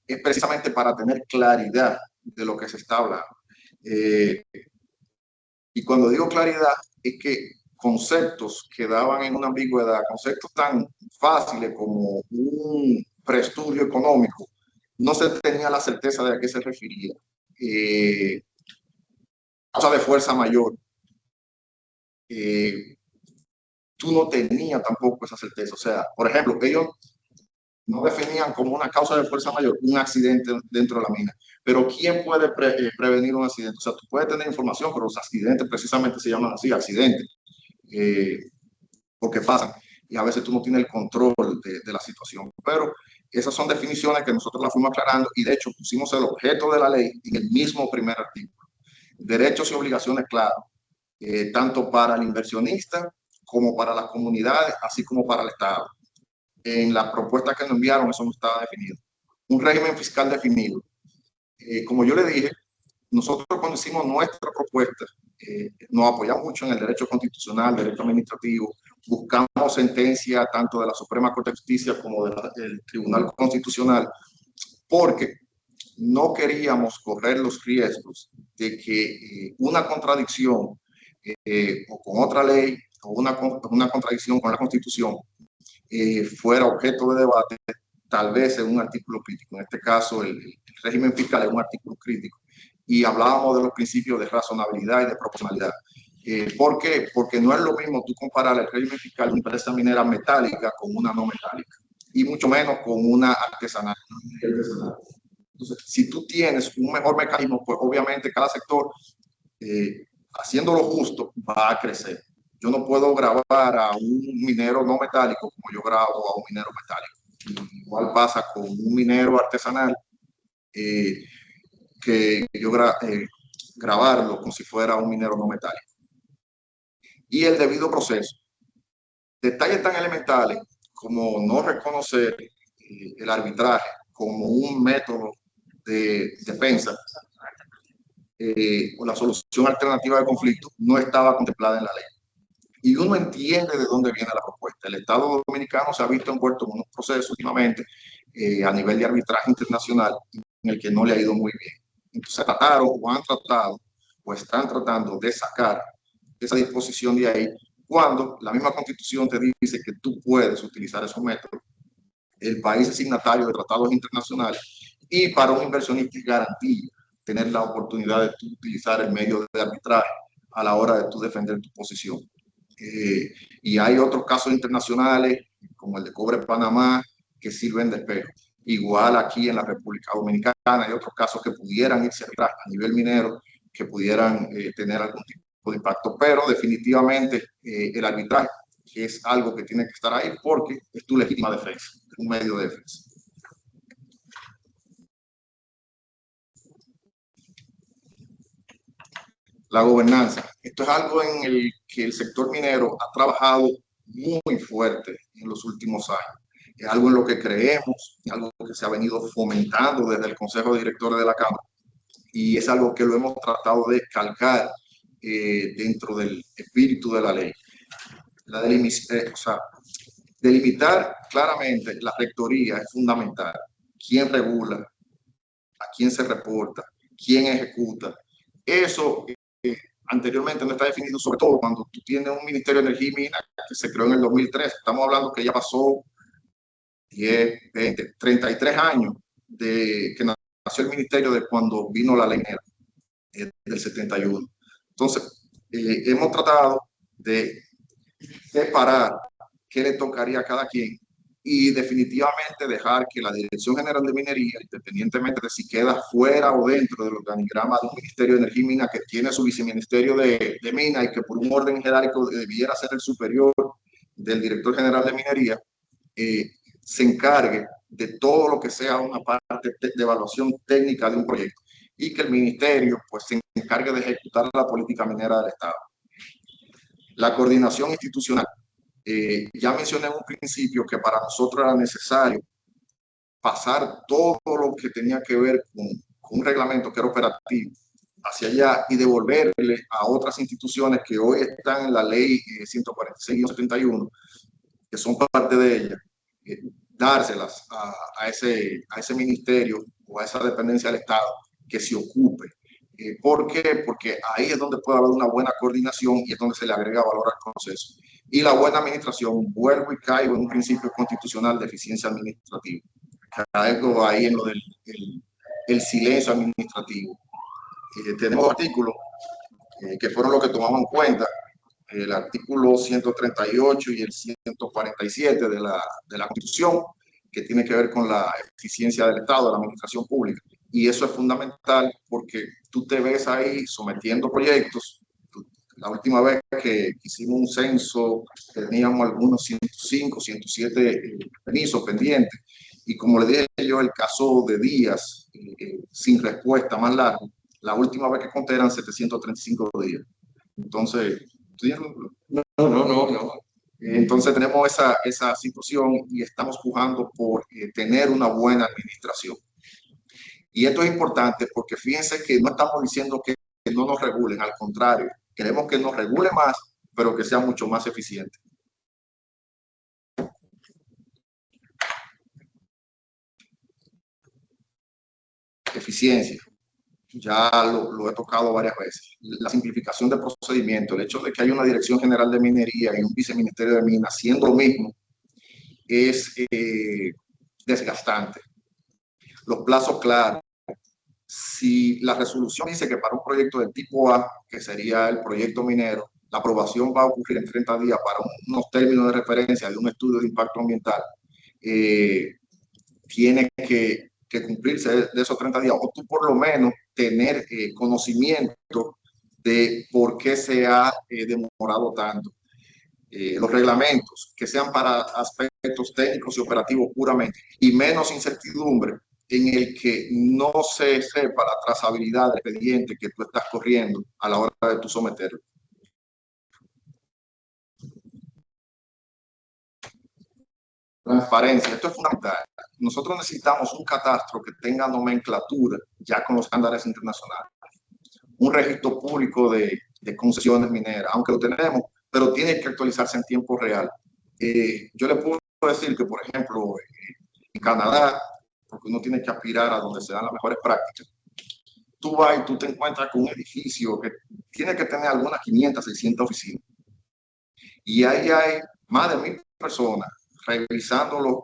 es precisamente para tener claridad de lo que se está hablando. Y cuando digo claridad, es que conceptos que daban en una ambigüedad, conceptos tan fáciles como un preestudio económico, no se tenía la certeza de a qué se refería. Causa de fuerza mayor. Tú no tenías tampoco esa certeza. O sea, por ejemplo, ellos no definían como una causa de fuerza mayor un accidente dentro de la mina. Pero ¿quién puede prevenir un accidente? O sea, tú puedes tener información, pero los accidentes precisamente se llaman así, accidentes, porque pasan. Y a veces tú no tienes el control de la situación. Pero esas son definiciones que nosotros las fuimos aclarando y de hecho pusimos el objeto de la ley en el mismo primer artículo. Derechos y obligaciones claras, tanto para el inversionista como para las comunidades, así como para el Estado. En la propuesta que nos enviaron eso no estaba definido. Un régimen fiscal definido. Como yo le dije, nosotros cuando hicimos nuestra propuesta, nos apoyamos mucho en el derecho constitucional, derecho administrativo, buscamos sentencia tanto de la Suprema Corte de Justicia como del Tribunal Constitucional, porque no queríamos correr los riesgos de que una contradicción o con otra ley o una contradicción con la Constitución fuera objeto de debate, tal vez en un artículo crítico. En este caso, el régimen fiscal es un artículo crítico. Y hablábamos de los principios de razonabilidad y de proporcionalidad. ¿Por qué? Porque no es lo mismo tú comparar el régimen fiscal de una empresa minera metálica con una no metálica, y mucho menos con una artesanal. Entonces, si tú tienes un mejor mecanismo, pues obviamente cada sector, haciéndolo justo, va a crecer. Yo no puedo grabar a un minero no metálico como yo grabo a un minero metálico. Igual pasa con un minero artesanal, que yo grabarlo como si fuera un minero no metálico. Y el debido proceso. Detalles tan elementales como no reconocer el arbitraje como un método de defensa o la solución alternativa de conflicto no estaba contemplada en la ley. Y uno entiende de dónde viene la propuesta. El Estado Dominicano se ha visto envuelto en unos procesos últimamente a nivel de arbitraje internacional en el que no le ha ido muy bien. Entonces trataron o han tratado o están tratando de sacar esa disposición de ahí cuando la misma Constitución te dice que tú puedes utilizar esos métodos. El país es signatario de tratados internacionales y para un inversionista es garantía tener la oportunidad de tú utilizar el medio de arbitraje a la hora de tú defender tu posición. Y hay otros casos internacionales, como el de Cobre Panamá, que sirven de espejo. Igual aquí en la República Dominicana hay otros casos que pudieran irse atrás a nivel minero, que pudieran tener algún tipo de impacto, pero definitivamente el arbitraje es algo que tiene que estar ahí porque es tu legítima defensa, es un medio de defensa. La gobernanza. Esto es algo en el que el sector minero ha trabajado muy fuerte en los últimos años. Es algo en lo que creemos, es algo que se ha venido fomentando desde el Consejo de Directores de la Cámara y es algo que lo hemos tratado de calcar dentro del espíritu de la ley. Delimitar claramente la rectoría es fundamental. ¿Quién regula? ¿A quién se reporta? quién ejecuta. Eso anteriormente no está definido, sobre todo cuando tú tienes un Ministerio de Energía y Minas que se creó en el 2003. Estamos hablando que ya pasó 10, 20, 33 años de que nació el ministerio, de cuando vino la ley del 71. Entonces, hemos tratado de separar qué le tocaría a cada quien y definitivamente dejar que la Dirección General de Minería, independientemente de si queda fuera o dentro del organigrama de un Ministerio de Energía y Minas que tiene su viceministerio de Minas y que por un orden jerárquico debiera ser el superior del director general de Minería, se encargue de todo lo que sea una parte de evaluación técnica de un proyecto y que el ministerio pues se encargue de ejecutar la política minera del Estado. La coordinación institucional. Ya mencioné en un principio que para nosotros era necesario pasar todo lo que tenía que ver con un reglamento que era operativo hacia allá y devolverle a otras instituciones que hoy están en la ley 146-71, que son parte de ella, dárselas a ese ministerio o a esa dependencia del Estado que se ocupe. ¿Por qué? Porque ahí es donde puede haber una buena coordinación y es donde se le agrega valor al proceso. Y la buena administración, vuelvo y caigo en un principio constitucional de eficiencia administrativa. Caigo ahí en lo del el silencio administrativo. Tenemos artículos que fueron los que tomamos en cuenta, el artículo 138 y el 147 de la Constitución, que tiene que ver con la eficiencia del Estado, de la administración pública. Y eso es fundamental porque tú te ves ahí sometiendo proyectos. La última vez que hicimos un censo, teníamos algunos 105, 107 permisos pendientes. Y como le dije yo, el caso de días sin respuesta más largo, la última vez que conté eran 735 días. Entonces, no. Entonces tenemos esa situación y estamos pujando por tener una buena administración. Y esto es importante porque fíjense que no estamos diciendo que no nos regulen, al contrario, queremos que nos regule más, pero que sea mucho más eficiente. Eficiencia. Ya lo he tocado varias veces. La simplificación del procedimiento, el hecho de que haya una Dirección General de Minería y un Viceministerio de Minas haciendo lo mismo, es desgastante. Los plazos claros. Si la resolución dice que para un proyecto de tipo A, que sería el proyecto minero, la aprobación va a ocurrir en 30 días para unos términos de referencia de un estudio de impacto ambiental, tiene que cumplirse de esos 30 días, o tú por lo menos tener conocimiento de por qué se ha demorado tanto. Los reglamentos que sean para aspectos técnicos y operativos puramente, y menos incertidumbre en el que no se sepa la trazabilidad del expediente que tú estás corriendo a la hora de tu someterlo. Transparencia, esto es fundamental. Nosotros necesitamos un catastro que tenga nomenclatura ya con los estándares internacionales. Un registro público de concesiones mineras, aunque lo tenemos, pero tiene que actualizarse en tiempo real. Yo le puedo decir que, por ejemplo, en Canadá, porque uno tiene que aspirar a donde se dan las mejores prácticas, tú vas y tú te encuentras con un edificio que tiene que tener algunas 500, 600 oficinas. Y ahí hay más de 1000 personas revisando los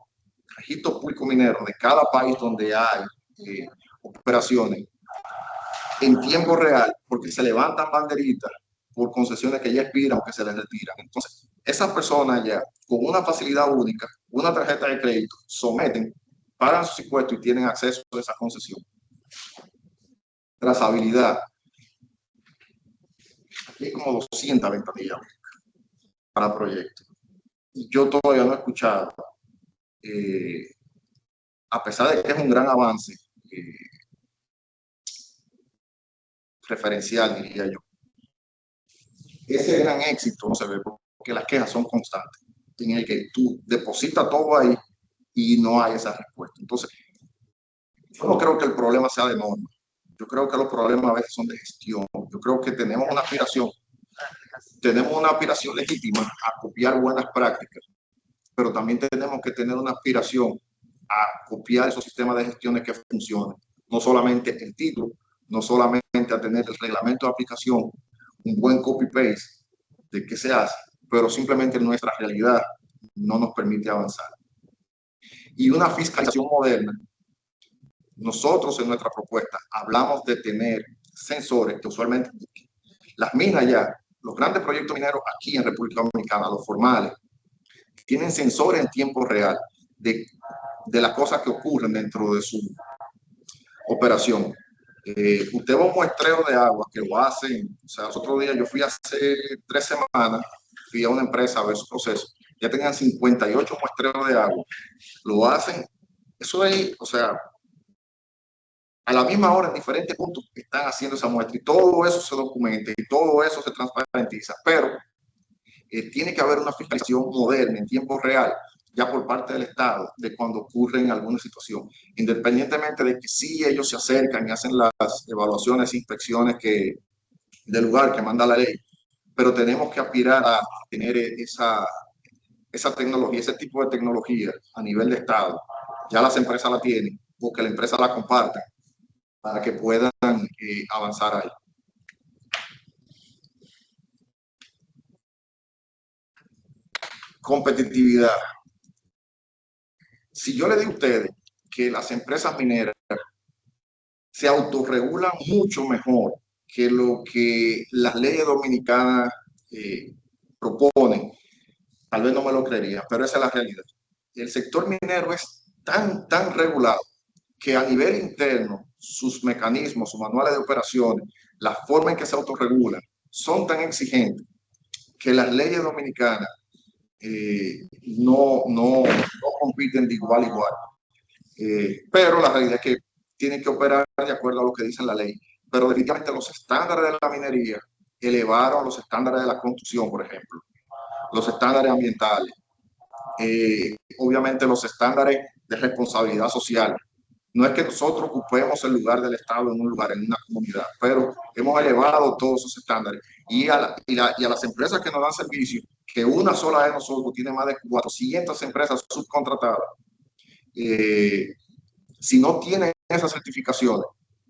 registros públicos mineros de cada país donde hay operaciones en tiempo real, porque se levantan banderitas por concesiones que ya expiran o que se les retiran. Entonces, esas personas ya, con una facilidad única, una tarjeta de crédito, someten, pagan sus impuestos y tienen acceso a esa concesión. Trazabilidad. Aquí hay como 200 ventanillas para proyectos. Yo todavía no he escuchado, a pesar de que es un gran avance referencial, diría yo, ese gran éxito no se ve porque las quejas son constantes, en el que tú depositas todo ahí y no hay esa respuesta. Entonces, yo no creo que el problema sea de norma. Yo creo que los problemas a veces son de gestión. Yo creo que tenemos una aspiración legítima a copiar buenas prácticas, pero también tenemos que tener una aspiración a copiar esos sistemas de gestiones que funcionen. No solamente el título, no solamente a tener el reglamento de aplicación, un buen copy-paste de qué se hace, pero simplemente nuestra realidad no nos permite avanzar. Y una fiscalización moderna, nosotros en nuestra propuesta hablamos de tener sensores que usualmente las minas ya, los grandes proyectos mineros aquí en República Dominicana, los formales, tienen sensores en tiempo real de las cosas que ocurren dentro de su operación. Usted va a un muestreo de agua que lo hacen, o sea, los otros días yo fui hace 3 semanas, fui a una empresa a ver su proceso, ya tenían 58 muestreos de agua, lo hacen, eso es, o sea, a la misma hora en diferentes puntos están haciendo esa muestra y todo eso se documenta y todo eso se transparentiza, pero tiene que haber una fiscalización moderna en tiempo real ya por parte del Estado de cuando ocurre en alguna situación, independientemente de que sí ellos se acercan y hacen las evaluaciones e inspecciones del lugar que manda la ley, pero tenemos que aspirar a tener esa tecnología, ese tipo de tecnología a nivel de Estado. Ya las empresas la tienen o que la empresa la comparta para que puedan avanzar ahí. Competitividad. Si yo le digo a ustedes que las empresas mineras se autorregulan mucho mejor que lo que las leyes dominicanas proponen, tal vez no me lo creería, pero esa es la realidad. El sector minero es tan regulado que a nivel interno sus mecanismos, sus manuales de operaciones, la forma en que se autorregulan, son tan exigentes que las leyes dominicanas no compiten de igual a igual. Pero la realidad es que tienen que operar de acuerdo a lo que dice la ley. Pero definitivamente los estándares de la minería elevaron los estándares de la construcción, por ejemplo, los estándares ambientales, obviamente los estándares de responsabilidad social. No es que nosotros ocupemos el lugar del Estado en un lugar, en una comunidad, pero hemos elevado todos esos estándares. Y a las empresas que nos dan servicio, que una sola de nosotros tiene más de 400 empresas subcontratadas, si no tienen esas certificaciones,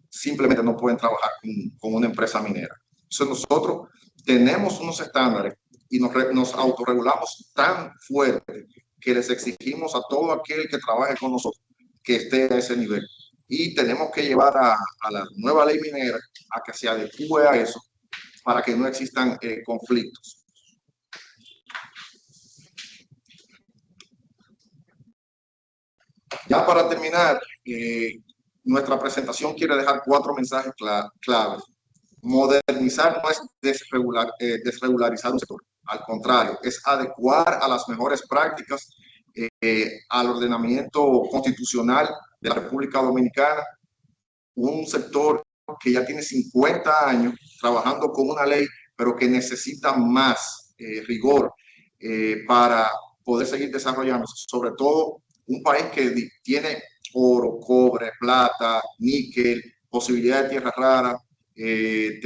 simplemente no pueden trabajar con una empresa minera. Entonces nosotros tenemos unos estándares y nos autorregulamos tan fuerte que les exigimos a todo aquel que trabaje con nosotros que esté a ese nivel. Y tenemos que llevar a la nueva ley minera a que se adecue a eso para que no existan conflictos. Ya para terminar, nuestra presentación quiere dejar 4 mensajes claves. Modernizar no es desregularizar un sector, al contrario, es adecuar a las mejores prácticas al ordenamiento constitucional de la República Dominicana, un sector que ya tiene 50 años trabajando con una ley, pero que necesita más rigor para poder seguir desarrollándose, sobre todo un país que tiene oro, cobre, plata, níquel, posibilidad de tierras raras. El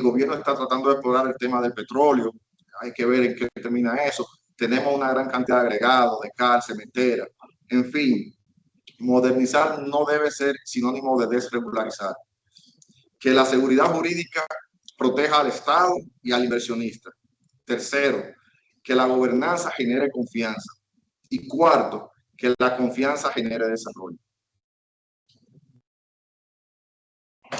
gobierno está tratando de explorar el tema del petróleo, hay que ver en qué termina eso. Tenemos una gran cantidad de agregados, de cal, cementera, en fin. Modernizar no debe ser sinónimo de desregularizar. Que la seguridad jurídica proteja al Estado y al inversionista. Tercero, que la gobernanza genere confianza. Y cuarto, que la confianza genere desarrollo.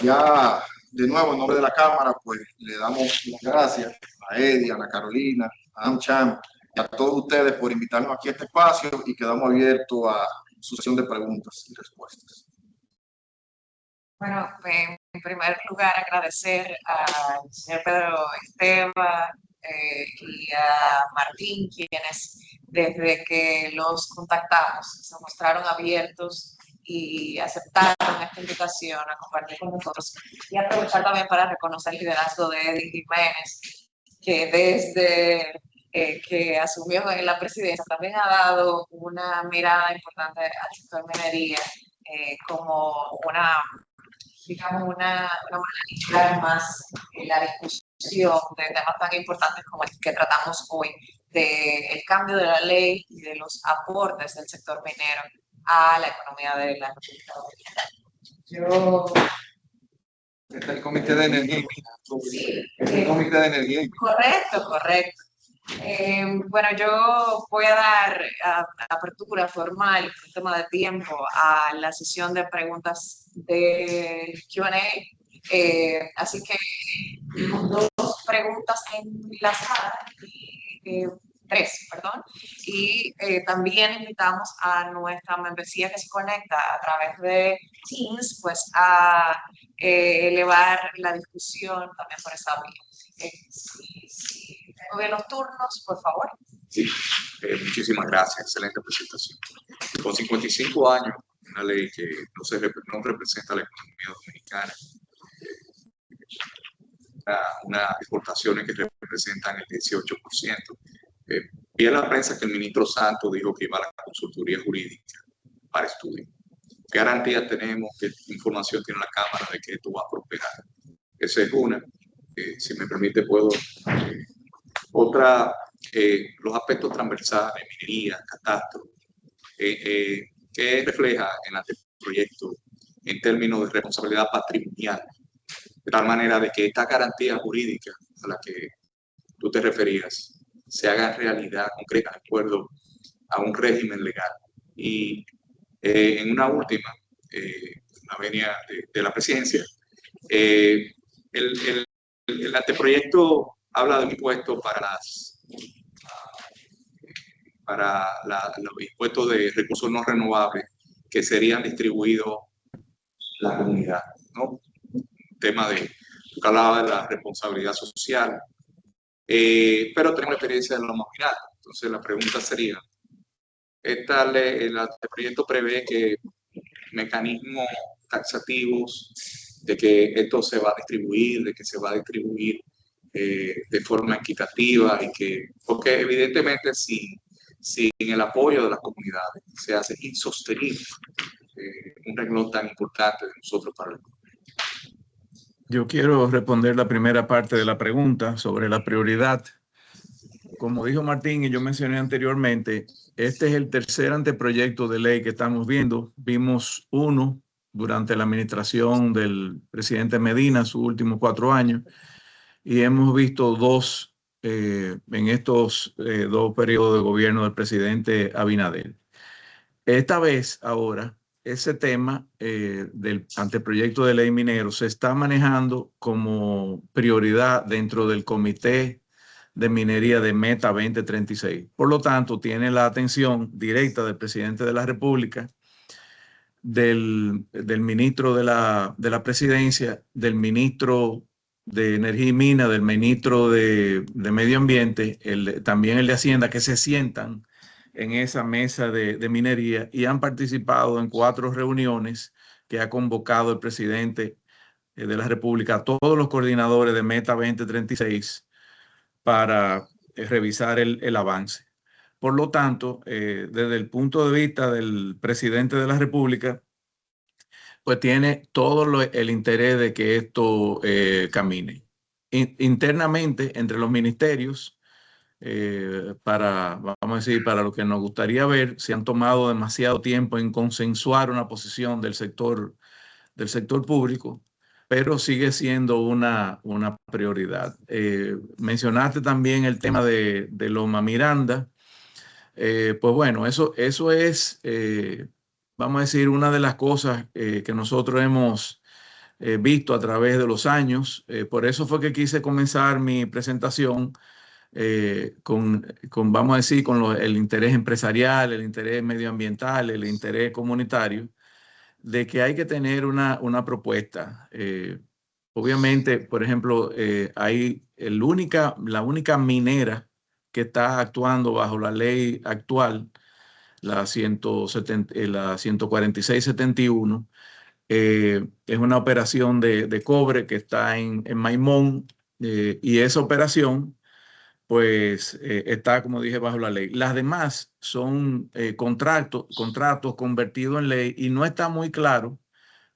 Ya, de nuevo, en nombre de la Cámara, pues le damos las gracias a Eddie, a Ana Carolina, a AmCham y a todos ustedes por invitarnos aquí a este espacio y quedamos abiertos a su sesión de preguntas y respuestas. Bueno, en primer lugar agradecer al señor Pedro Esteban y a Martín, quienes desde que los contactamos se mostraron abiertos y aceptaron esta invitación a compartir con nosotros, y aprovechar también para reconocer el liderazgo de Eddie Jiménez, que desde que asumió en la presidencia también ha dado una mirada importante al sector minería como digamos, una manera de más la discusión de temas tan importantes como el que tratamos hoy, del cambio de la ley y de los aportes del sector minero a la economía de la República Dominicana. Yo, Está el Comité de Energía. sí, El Comité de Energía. correcto, correcto. Bueno, yo voy a dar apertura formal por un tema de tiempo a la sesión de preguntas de Q&A. Así que dos preguntas enlazadas, tres, perdón. Y también invitamos a nuestra membresía que se conecta a través de Teams, pues a elevar la discusión también por esa vía. Si tengo bien los turnos, por favor. Sí, muchísimas gracias, excelente presentación. Con 55 años, una ley que no representa la economía dominicana, unas exportaciones que representan el 18%. Vi en la prensa que el ministro Santos dijo que iba a la consultoría jurídica para estudio. ¿Qué garantías tenemos, qué información tiene la Cámara de que esto va a prosperar? Esa es una. Si me permite, puedo... Otra, los aspectos transversales, minería, catastro, que refleja en el proyecto en términos de responsabilidad patrimonial, de tal manera de que esta garantía jurídica a la que tú te referías se haga realidad concreta de acuerdo a un régimen legal. Y en una última, la venia de la presidencia, el anteproyecto habla de un impuesto los impuestos de recursos no renovables que serían distribuidos a la comunidad, ¿no? Tema de, tú hablabas de la responsabilidad social, pero tenemos la experiencia de la nominal. Entonces la pregunta sería, el anteproyecto prevé que mecanismos taxativos de que esto se va a distribuir, de que se va a distribuir de forma equitativa y que, porque evidentemente sin el apoyo de las comunidades se hace insostenible un renglón tan importante de nosotros para el economía. Yo quiero responder la primera parte de la pregunta sobre la prioridad. Como dijo Martín y yo mencioné anteriormente, este es el tercer anteproyecto de ley que estamos viendo. Vimos uno durante la administración del presidente Medina, sus últimos 4 años, y hemos visto dos en estos 2 periodos de gobierno del presidente Abinader. Esta vez, ahora, ese tema del anteproyecto de ley minero se está manejando como prioridad dentro del Comité de Minería de Meta 2036. Por lo tanto, tiene la atención directa del presidente de la República, del ministro de la Presidencia, del ministro de Energía y Minas, del ministro de Medio Ambiente, también el de Hacienda, que se sientan en esa mesa de minería y han participado en 4 reuniones que ha convocado el presidente de la República, todos los coordinadores de Meta 2036 para revisar el avance. Por lo tanto, desde el punto de vista del presidente de la República, pues tiene todo el interés de que esto camine. Internamente, entre los ministerios, vamos a decir, para lo que nos gustaría ver, se han tomado demasiado tiempo en consensuar una posición del sector público, pero sigue siendo una prioridad. Mencionaste también el tema de Loma Miranda. Pues bueno, eso es, vamos a decir, una de las cosas que nosotros hemos visto a través de los años. Por eso fue que quise comenzar mi presentación vamos a decir, con el interés empresarial, el interés medioambiental, el interés comunitario, de que hay que tener una propuesta. Obviamente, por ejemplo, hay la única minera que está actuando bajo la ley actual, la 146-71, es una operación de cobre que está en Maimón, y esa operación pues está, como dije, bajo la ley. Las demás son contratos convertidos en ley y no está muy claro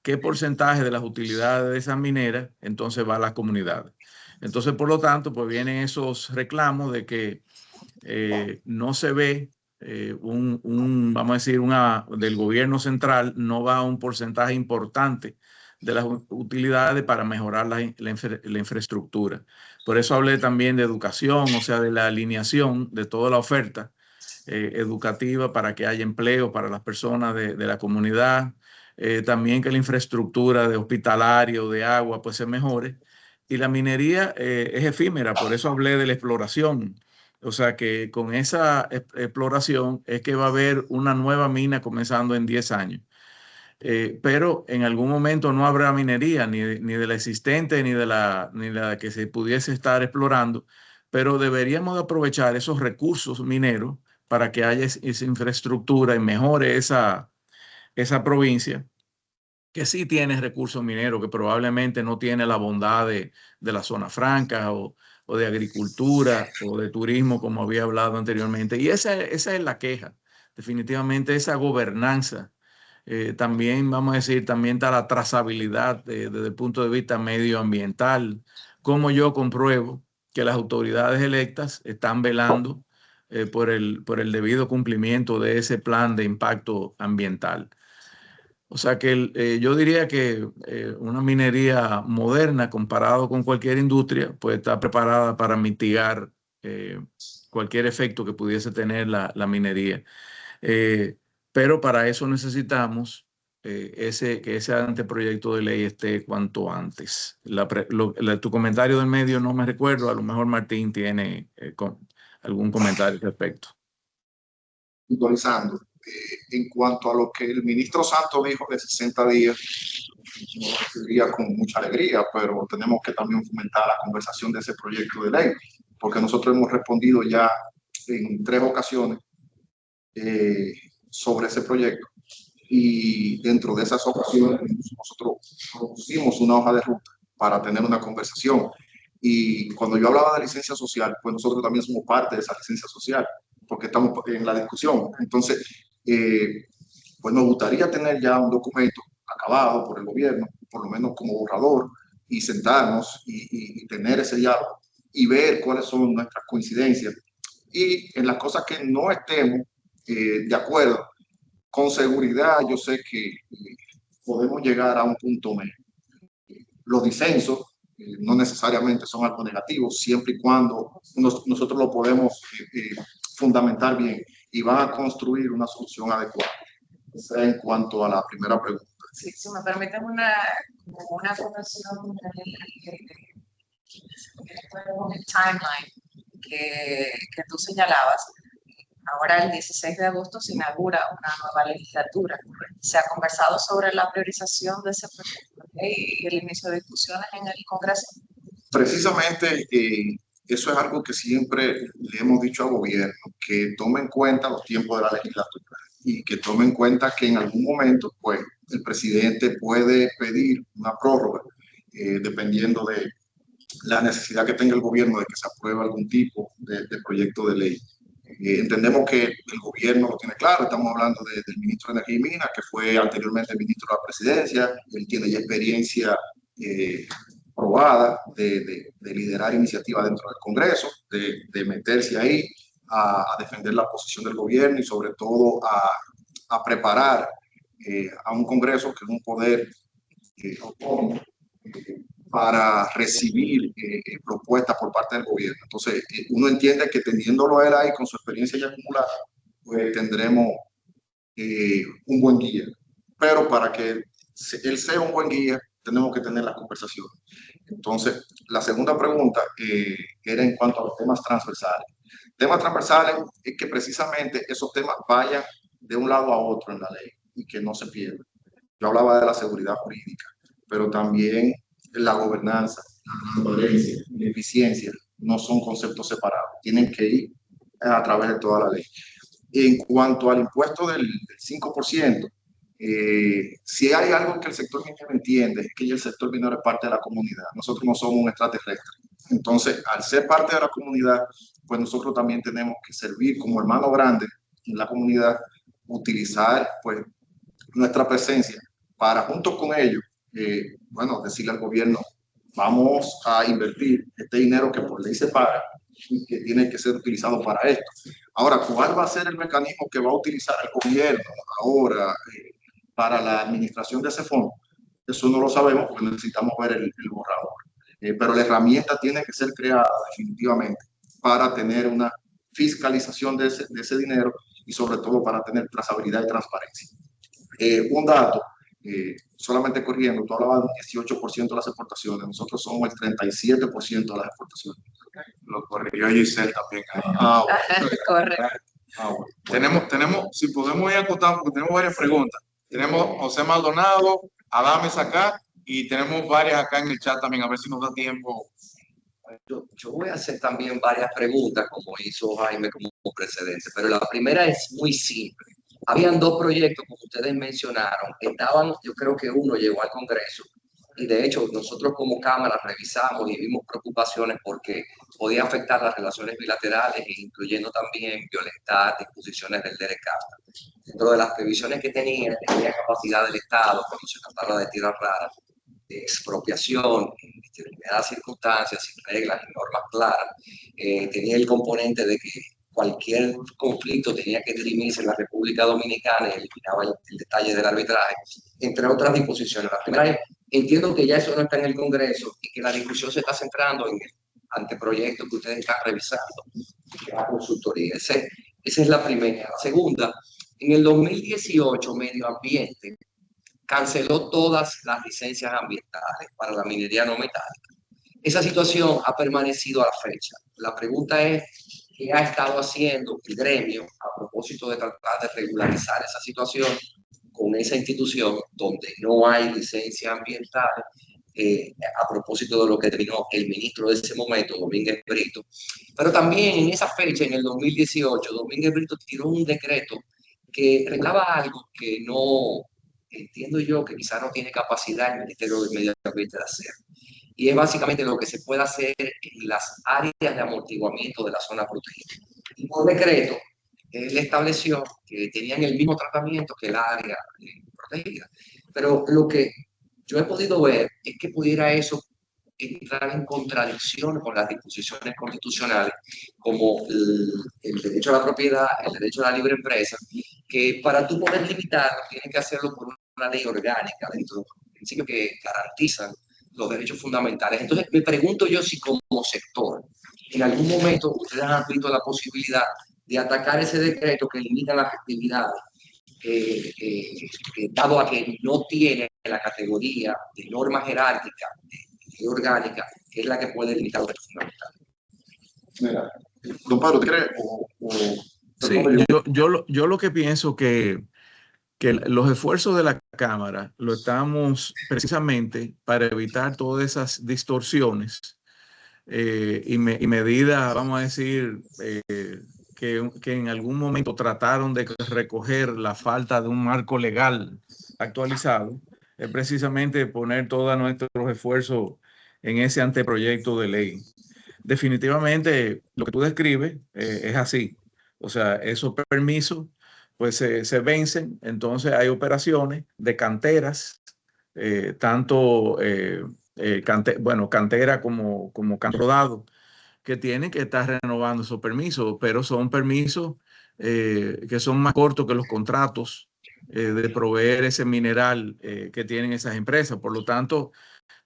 qué porcentaje de las utilidades de esas mineras entonces va a las comunidades. Entonces, por lo tanto, pues vienen esos reclamos de que no se ve vamos a decir, del gobierno central no va a un porcentaje importante de las utilidades para mejorar la infraestructura. Por eso hablé también de educación, o sea, de la alineación de toda la oferta educativa para que haya empleo para las personas de la comunidad. También que la infraestructura de hospitalario, de agua, pues se mejore. Y la minería es efímera, por eso hablé de la exploración. O sea que con esa exploración es que va a haber una nueva mina comenzando en 10 años. Pero en algún momento no habrá minería, ni de la existente, ni de la que se pudiese estar explorando, pero deberíamos de aprovechar esos recursos mineros para que haya esa infraestructura y mejore esa provincia que sí tiene recursos mineros, que probablemente no tiene la bondad de la zona franca o de agricultura o de turismo, como había hablado anteriormente. Y esa es la queja, definitivamente esa gobernanza. También, vamos a decir, también está la trazabilidad desde el punto de vista medioambiental. Cómo yo compruebo que las autoridades electas están velando por el debido cumplimiento de ese plan de impacto ambiental. O sea que yo diría que una minería moderna comparado con cualquier industria, pues está preparada para mitigar cualquier efecto que pudiese tener la minería. Pero para eso necesitamos que ese anteproyecto de ley esté cuanto antes. Tu comentario del medio no me recuerdo, a lo mejor Martín tiene algún comentario al respecto. Puntualizando, en cuanto a lo que el ministro Santos dijo de 60 días, no lo recibiría con mucha alegría, pero tenemos que también fomentar la conversación de ese proyecto de ley, porque nosotros hemos respondido ya en 3 ocasiones sobre ese proyecto, y dentro de esas ocasiones nosotros propusimos una hoja de ruta para tener una conversación. Y cuando yo hablaba de licencia social, pues nosotros también somos parte de esa licencia social, porque estamos en la discusión. Entonces, pues nos gustaría tener ya un documento acabado por el gobierno, por lo menos como borrador, y sentarnos y tener ese diálogo y ver cuáles son nuestras coincidencias. Y en las cosas que no estemos de acuerdo, con seguridad yo sé que podemos llegar a un punto medio. Los disensos no necesariamente son algo negativo, siempre y cuando nosotros lo podemos fundamentar bien y van a construir una solución adecuada. Esa en cuanto a la primera pregunta. Sí, si me permiten una conversación con el timeline que tú señalabas. Ahora, el 16 de agosto se inaugura una nueva legislatura. ¿Se ha conversado sobre la priorización de ese proyecto y el inicio de discusiones en el Congreso? Precisamente eso es algo que siempre le hemos dicho al gobierno, que tome en cuenta los tiempos de la legislatura y que tome en cuenta que en algún momento pues, el presidente puede pedir una prórroga, dependiendo de la necesidad que tenga el gobierno de que se apruebe algún tipo de proyecto de ley. Entendemos que el gobierno lo tiene claro, estamos hablando del ministro de Energía y Minas, que fue anteriormente ministro de la Presidencia, él tiene ya experiencia probada de liderar iniciativas dentro del Congreso, de meterse ahí a defender la posición del gobierno y sobre todo a preparar a un Congreso que es un poder autónomo para recibir propuestas por parte del gobierno. Entonces, uno entiende que teniéndolo él ahí con su experiencia ya acumulada, pues tendremos un buen guía. Pero para que él sea un buen guía, tenemos que tener las conversaciones. Entonces, la segunda pregunta era en cuanto a los temas transversales. Temas transversales es que precisamente esos temas vayan de un lado a otro en la ley y que no se pierdan. Yo hablaba de la seguridad jurídica, pero también la gobernanza, la transparencia, la eficiencia, no son conceptos separados, tienen que ir a través de toda la ley. En cuanto al impuesto del 5%, si hay algo que el sector minero entiende, es que el sector minero es parte de la comunidad, nosotros no somos un extraterrestre. Entonces, al ser parte de la comunidad, pues nosotros también tenemos que servir como hermano grande en la comunidad, utilizar pues nuestra presencia para junto con ellos, bueno, decirle al gobierno, vamos a invertir este dinero que por ley se paga y que tiene que ser utilizado para esto. Ahora, ¿cuál va a ser el mecanismo que va a utilizar el gobierno ahora para la administración de ese fondo? Eso no lo sabemos porque necesitamos ver el borrador. Pero la herramienta tiene que ser creada definitivamente para tener una fiscalización de ese dinero y sobre todo para tener trazabilidad y transparencia. Un dato, solamente corrigiendo, tú hablabas del 18% de las exportaciones, nosotros somos el 37% de las exportaciones. Lo corrigió Giselle también. Correcto. Tenemos, si podemos ir acotando, porque tenemos varias preguntas. Tenemos José Maldonado, Adames acá, y tenemos varias acá en el chat también, a ver si nos da tiempo. Yo voy a hacer también varias preguntas, como hizo Jaime como precedente, pero la primera es muy simple. Habían dos proyectos, como ustedes mencionaron, estaban, yo creo que uno llegó al Congreso, y de hecho nosotros como Cámara revisamos y vimos preocupaciones porque podía afectar las relaciones bilaterales, incluyendo también violentar disposiciones del DERECAFTA. Dentro de las previsiones que tenía capacidad del Estado, cuando se trataba de tierras raras, de expropiación en determinadas circunstancias, sin reglas y normas claras. Tenía el componente de que cualquier conflicto tenía que dirimirse en la República Dominicana y eliminaba el detalle del arbitraje, entre otras disposiciones. La primera es, entiendo que ya eso no está en el Congreso y que la discusión se está centrando en el anteproyecto que ustedes están revisando, que es la consultoría. Esa es la primera. La segunda, en el 2018, Medio Ambiente canceló todas las licencias ambientales para la minería no metálica. Esa situación ha permanecido a la fecha. La pregunta es, ¿qué ha estado haciendo el gremio a propósito de tratar de regularizar esa situación con esa institución donde no hay licencia ambiental? A propósito de lo que terminó el ministro de ese momento, Domínguez Brito. Pero también en esa fecha, en el 2018, Domínguez Brito tiró un decreto que regulaba algo que no, entiendo yo, que quizá no tiene capacidad el Ministerio del Medio Ambiente de hacer. Y es básicamente lo que se puede hacer en las áreas de amortiguamiento de la zona protegida. Y por decreto, él estableció que tenían el mismo tratamiento que el área protegida. Pero lo que yo he podido ver es que pudiera eso entrar en contradicción con las disposiciones constitucionales, como el derecho a la propiedad, el derecho a la libre empresa, que para tú poder limitarlo tienes que hacerlo por una ley orgánica dentro de los principios que garantizan los derechos fundamentales. Entonces, me pregunto yo si como sector, en algún momento ustedes han visto la posibilidad de atacar ese decreto que limita las actividades, dado a que no tiene la categoría de norma jerárquica, de orgánica, que es la que puede limitar los derechos fundamentales. Mira, don Pablo, ¿te crees? Sí, yo lo que pienso que los esfuerzos de la Cámara lo estamos precisamente para evitar todas esas distorsiones y medidas, vamos a decir, que en algún momento trataron de recoger la falta de un marco legal actualizado, es precisamente poner todos nuestros esfuerzos en ese anteproyecto de ley. Definitivamente lo que tú describes es así. O sea, esos permisos pues se vencen, entonces hay operaciones de canteras, tanto cantera como canto rodado, que tienen que estar renovando esos permisos, pero son permisos que son más cortos que los contratos de proveer ese mineral que tienen esas empresas. Por lo tanto,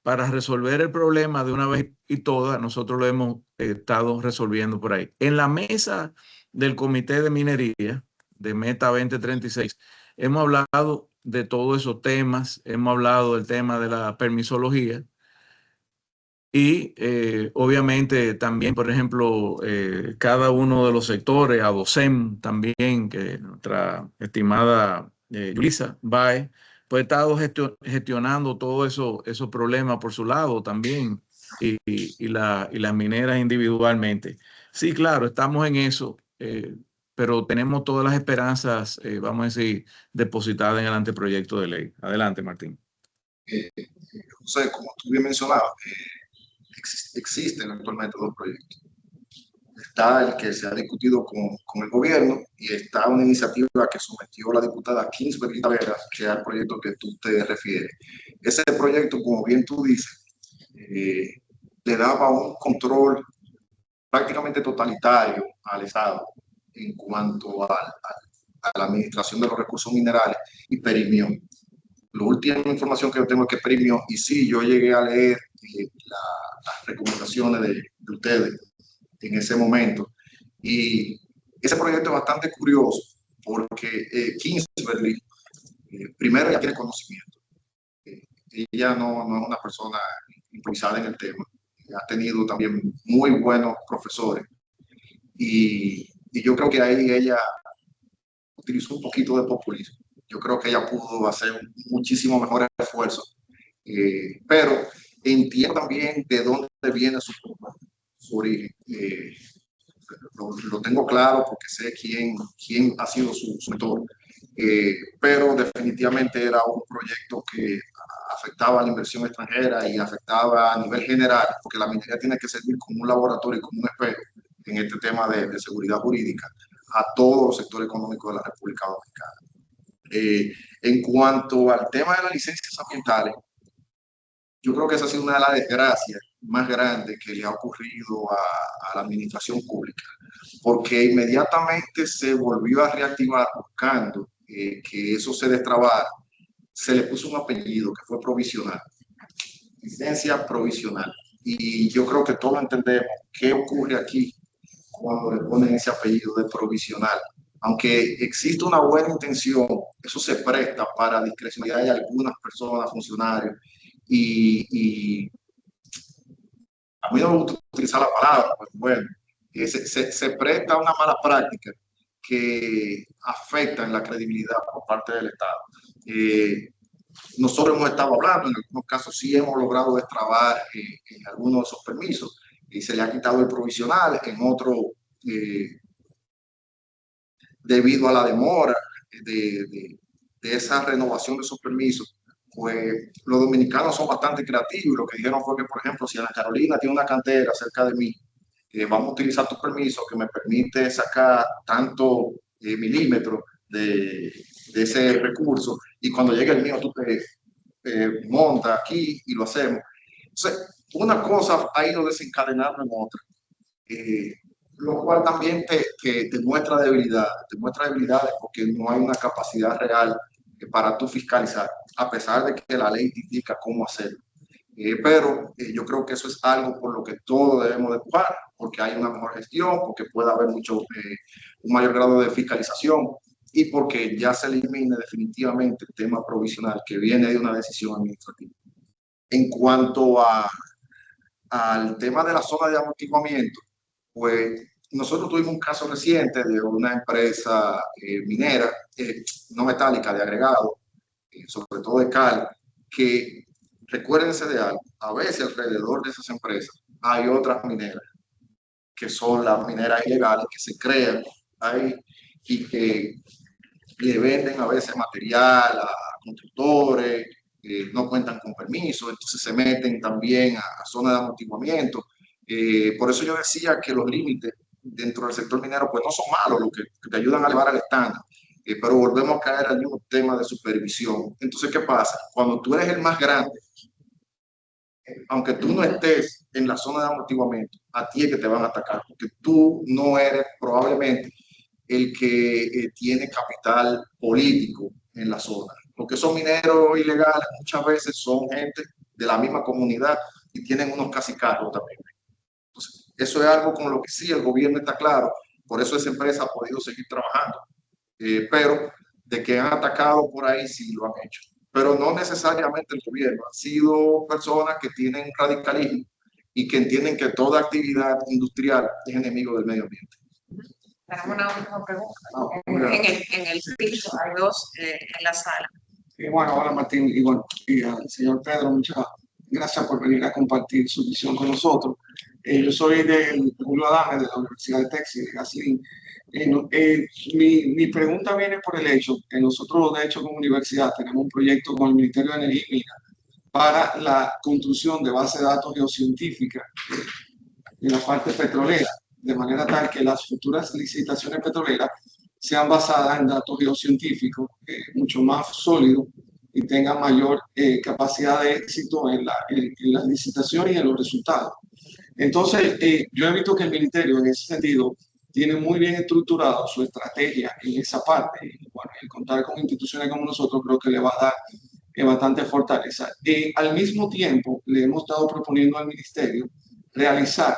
para resolver el problema de una vez y todas, nosotros lo hemos estado resolviendo por ahí. En la mesa del Comité de Minería de Meta 2036, hemos hablado de todos esos temas, hemos hablado del tema de la permisología y obviamente también, por ejemplo, cada uno de los sectores, ADOCEM también, que nuestra estimada Yulisa Baez, pues ha estado gestionando todos esos problemas por su lado también y las mineras individualmente. Sí, claro, estamos en eso, pero tenemos todas las esperanzas, vamos a decir, depositadas en el anteproyecto de ley. Adelante, Martín. José, como tú bien mencionabas, existen actualmente dos proyectos. Está el que se ha discutido con el gobierno y está una iniciativa que sometió la diputada Kingsbury Taveras, que es el proyecto que tú te refieres. Ese proyecto, como bien tú dices, le daba un control prácticamente totalitario al Estado en cuanto a la administración de los recursos minerales y perimió. La última información que yo tengo es que perimió, y sí, yo llegué a leer las recomendaciones de ustedes en ese momento. Y ese proyecto es bastante curioso porque Kingsbury, primero, ella tiene conocimiento. Ella no es una persona improvisada en el tema. Ha tenido también muy buenos profesores. Y yo creo que ahí ella utilizó un poquito de populismo. Yo creo que ella pudo hacer muchísimo mejores esfuerzos. Pero entiendo también de dónde viene su origen. Lo tengo claro porque sé quién ha sido su mentor. Pero definitivamente era un proyecto que afectaba a la inversión extranjera y afectaba a nivel general, porque la minería tiene que servir como un laboratorio y como un espejo en este tema de seguridad jurídica a todo el sector económico de la República Dominicana. En cuanto al tema de las licencias ambientales, yo creo que esa ha sido una de las desgracias más grandes que le ha ocurrido a la administración pública, porque inmediatamente se volvió a reactivar buscando que eso se destrabara. Se le puso un apellido que fue provisional, licencia provisional. Y yo creo que todos entendemos qué ocurre aquí cuando le ponen ese apellido de provisional. Aunque existe una buena intención, eso se presta para discrecionalidad de algunas personas, funcionarios, y a mí no me gusta utilizar la palabra, pues bueno, se presta a una mala práctica que afecta en la credibilidad por parte del Estado. Nosotros hemos estado hablando, en algunos casos sí hemos logrado destrabar en algunos de esos permisos y se le ha quitado el provisional, en otros debido a la demora de esa renovación de esos permisos, pues los dominicanos son bastante creativos y lo que dijeron fue que, por ejemplo, si Ana Carolina tiene una cantera cerca de mí, vamos a utilizar tu permiso que me permite sacar tanto milímetros de ese recurso y cuando llegue el mío tú te montas aquí y lo hacemos. Entonces, una cosa ha ido desencadenando en otra, lo cual también te muestra debilidades porque no hay una capacidad real para tú fiscalizar, a pesar de que la ley te indica cómo hacerlo. Pero yo creo que eso es algo por lo que todos debemos de jugar, porque hay una mejor gestión, porque puede haber un mayor grado de fiscalización y porque ya se elimine definitivamente el tema provisional que viene de una decisión administrativa. En cuanto al tema de la zona de amortiguamiento, pues nosotros tuvimos un caso reciente de una empresa minera, no metálica, de agregado, sobre todo de cal, que recuérdense de algo, a veces alrededor de esas empresas hay otras mineras, que son las mineras ilegales que se crean ahí y que le venden a veces material a constructores, no cuentan con permiso, entonces se meten también a zonas de amortiguamiento. Por eso yo decía que los límites dentro del sector minero pues no son malos, lo que te ayudan a elevar el estándar, pero volvemos a caer al mismo tema de supervisión. Entonces, ¿qué pasa? Cuando tú eres el más grande, aunque tú no estés en la zona de amortiguamiento, a ti es que te van a atacar, porque tú no eres probablemente el que tiene capital político en la zona. Porque son mineros ilegales, muchas veces son gente de la misma comunidad y tienen unos cacicarros también. Entonces, eso es algo con lo que sí el gobierno está claro, por eso esa empresa ha podido seguir trabajando. Pero de que han atacado por ahí sí lo han hecho. Pero no necesariamente el gobierno, han sido personas que tienen radicalismo y que entienden que toda actividad industrial es enemigo del medio ambiente. Tenemos una última pregunta. En el piso hay dos en la sala. Bueno, hola Martín, y al señor Pedro, muchas gracias por venir a compartir su visión con nosotros. Yo soy de Julio Adame, de la Universidad de Texas, de Gaslin. Mi pregunta viene por el hecho que nosotros, de hecho, como universidad tenemos un proyecto con el Ministerio de Energía y Minas para la construcción de base de datos geocientífica en la parte petrolera, de manera tal que las futuras licitaciones petroleras sean basadas en datos geocientíficos mucho más sólidos y tengan mayor capacidad de éxito en las licitaciones y en los resultados. Entonces, yo he visto que el ministerio en ese sentido tiene muy bien estructurado su estrategia en esa parte. Y bueno, el contar con instituciones como nosotros creo que le va a dar bastante fortaleza. Al mismo tiempo, le hemos estado proponiendo al ministerio realizar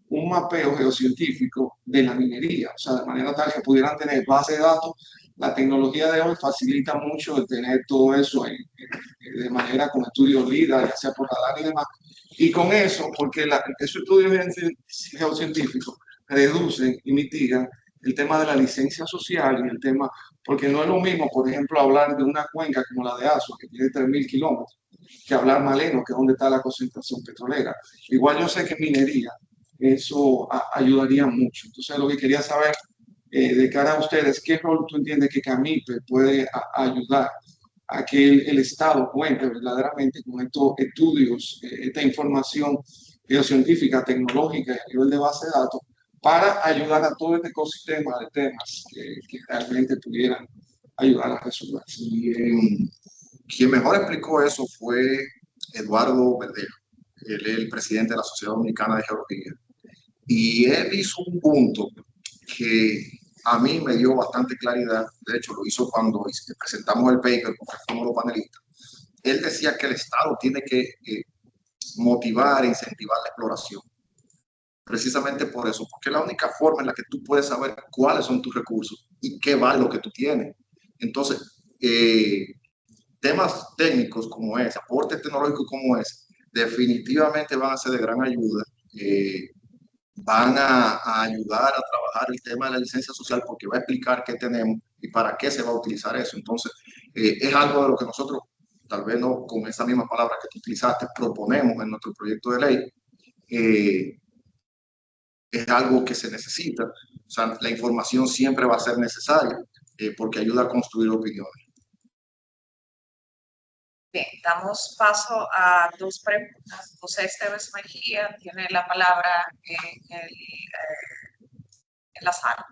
un mapeo geocientífico de la minería, o sea, de manera tal que pudieran tener base de datos. La tecnología de hoy facilita mucho el tener todo eso de manera con estudios LIDAR, ya sea por radar y demás. Y con eso, porque esos estudios geocientíficos reducen y mitigan el tema de la licencia social y el tema, porque no es lo mismo, por ejemplo, hablar de una cuenca como la de Azua, que tiene 3.000 kilómetros, que hablar Maleno, que es donde está la concentración petrolera. Igual yo sé que minería, eso ayudaría mucho. Entonces, lo que quería saber de cara a ustedes, ¿qué rol tú entiendes que CAMIPE puede ayudar a que el Estado cuente verdaderamente con estos estudios, esta información geocientífica, tecnológica y a nivel de base de datos, para ayudar a todo este ecosistema de temas que realmente pudieran ayudar a resolver? Quien mejor explicó eso fue Eduardo Verdejo. Él es el presidente de la Sociedad Dominicana de Geología. Y él hizo un punto que a mí me dio bastante claridad. De hecho, lo hizo cuando presentamos el paper, porque fuimos los panelistas. Él decía que el Estado tiene que motivar e incentivar la exploración. Precisamente por eso, porque es la única forma en la que tú puedes saber cuáles son tus recursos y qué vale lo que tú tienes. Entonces, temas técnicos como ese, aportes tecnológicos como ese, definitivamente van a ser de gran ayuda. Van a ayudar a trabajar el tema de la licencia social porque va a explicar qué tenemos y para qué se va a utilizar eso. Entonces, es algo de lo que nosotros, tal vez no con esa misma palabra que tú utilizaste, proponemos en nuestro proyecto de ley. Es algo que se necesita. O sea, la información siempre va a ser necesaria porque ayuda a construir opiniones. Bien, damos paso a dos preguntas. José Esteves Mejía tiene la palabra en la sala.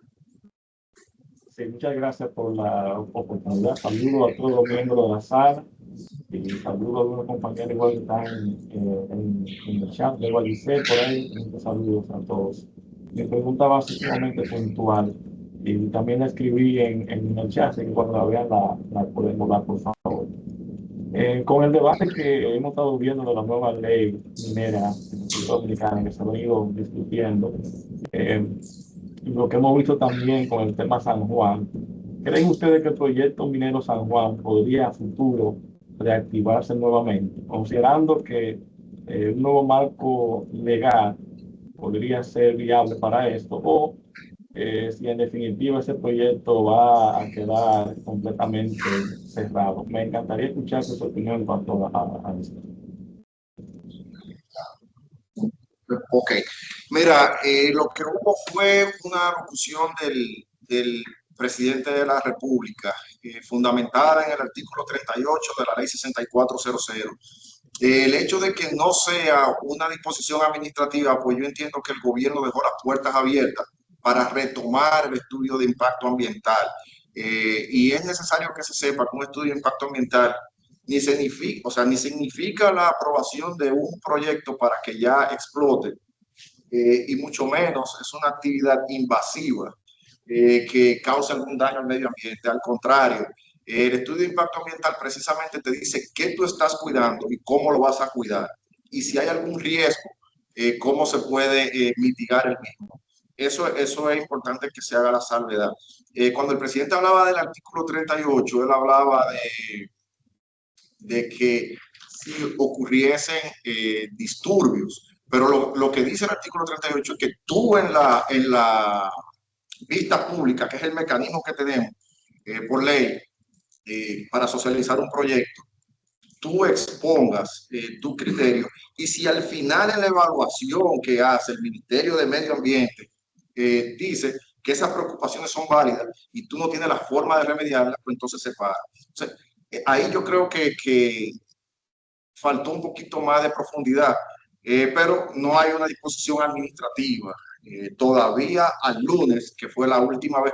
Sí, muchas gracias por la oportunidad. Saludos a todos los miembros de la sala y saludos a algunos compañeros igual que están en el chat. Luego a Licey por ahí. Muchos saludos a todos. Mi pregunta va a ser sumamente puntual y también la escribí en el chat, así que cuando la vean la podemos dar, por favor. Con el debate que hemos estado viendo de la nueva ley minera en República Dominicana, que se ha ido discutiendo, lo que hemos visto también con el tema San Juan, ¿creen ustedes que el proyecto minero San Juan podría a futuro reactivarse nuevamente, considerando que un nuevo marco legal podría ser viable para esto, o si en definitiva ese proyecto va a quedar completamente cerrado? Me encantaría escuchar su opinión en cuanto a esto. Ok, mira, lo que hubo fue una locución del presidente de la República, fundamentada en el artículo 38 de la ley 6400. El hecho de que no sea una disposición administrativa, pues yo entiendo que el gobierno dejó las puertas abiertas para retomar el estudio de impacto ambiental. Y es necesario que se sepa que un estudio de impacto ambiental ni significa la aprobación de un proyecto para que ya explote, y mucho menos es una actividad invasiva que cause algún daño al medio ambiente. Al contrario, el estudio de impacto ambiental precisamente te dice qué tú estás cuidando y cómo lo vas a cuidar. Y si hay algún riesgo, cómo se puede mitigar el mismo. Eso es importante que se haga la salvedad. Cuando el presidente hablaba del artículo 38, él hablaba de que si ocurriesen disturbios, pero lo que dice el artículo 38 es que tú en la vista pública, que es el mecanismo que tenemos por ley para socializar un proyecto, tú expongas tu criterio, y si al final en la evaluación que hace el Ministerio de Medio Ambiente dice que esas preocupaciones son válidas y tú no tienes la forma de remediarlas, pues entonces se para. Entonces, ahí yo creo que faltó un poquito más de profundidad, pero no hay una disposición administrativa. Todavía al lunes, que fue la última vez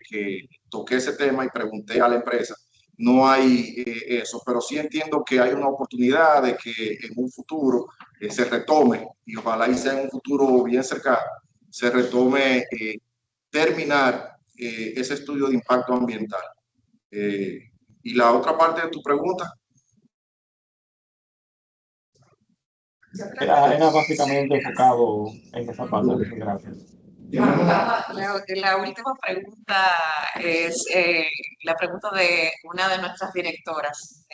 que toqué ese tema y pregunté a la empresa, no hay eso, pero sí entiendo que hay una oportunidad de que en un futuro se retome, y ojalá y sea en un futuro bien cercano, se retome terminar ese estudio de impacto ambiental. Y la otra parte de tu pregunta. Era básicamente enfocado en esa parte. Muchas gracias. La última pregunta es la pregunta de una de nuestras directoras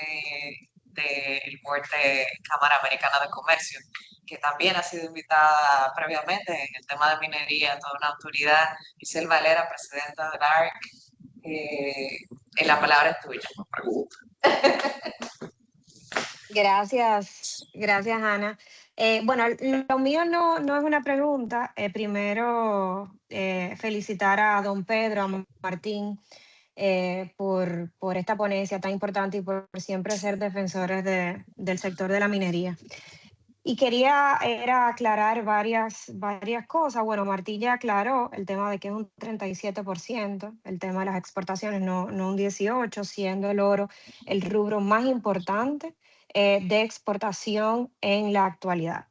del Board de Cámara Americana de Comercio, que también ha sido invitada previamente en el tema de minería, toda una autoridad. Giselle Valera, presidenta del ARC. La palabra es tuya. Gracias, gracias Ana. Bueno, lo mío no es una pregunta. Primero, felicitar a don Pedro, a Martín, por esta ponencia tan importante y por siempre ser defensores del sector de la minería. Y quería era aclarar varias cosas. Bueno, Martín ya aclaró el tema de que es un 37%, el tema de las exportaciones, no un 18%, siendo el oro el rubro más importante de exportación en la actualidad.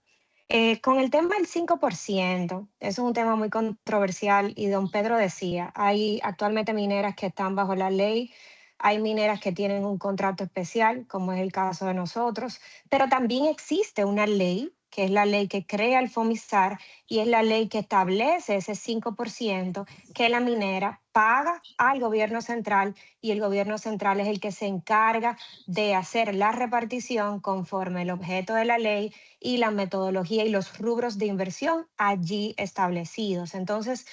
Con el tema del 5%, eso es un tema muy controversial y don Pedro decía, hay actualmente mineras que están bajo la ley, hay mineras que tienen un contrato especial, como es el caso de nosotros, pero también existe una ley, que es la ley que crea el FOMISAR y es la ley que establece ese 5% que la minera paga al gobierno central, y el gobierno central es el que se encarga de hacer la repartición conforme el objeto de la ley y la metodología y los rubros de inversión allí establecidos. Entonces,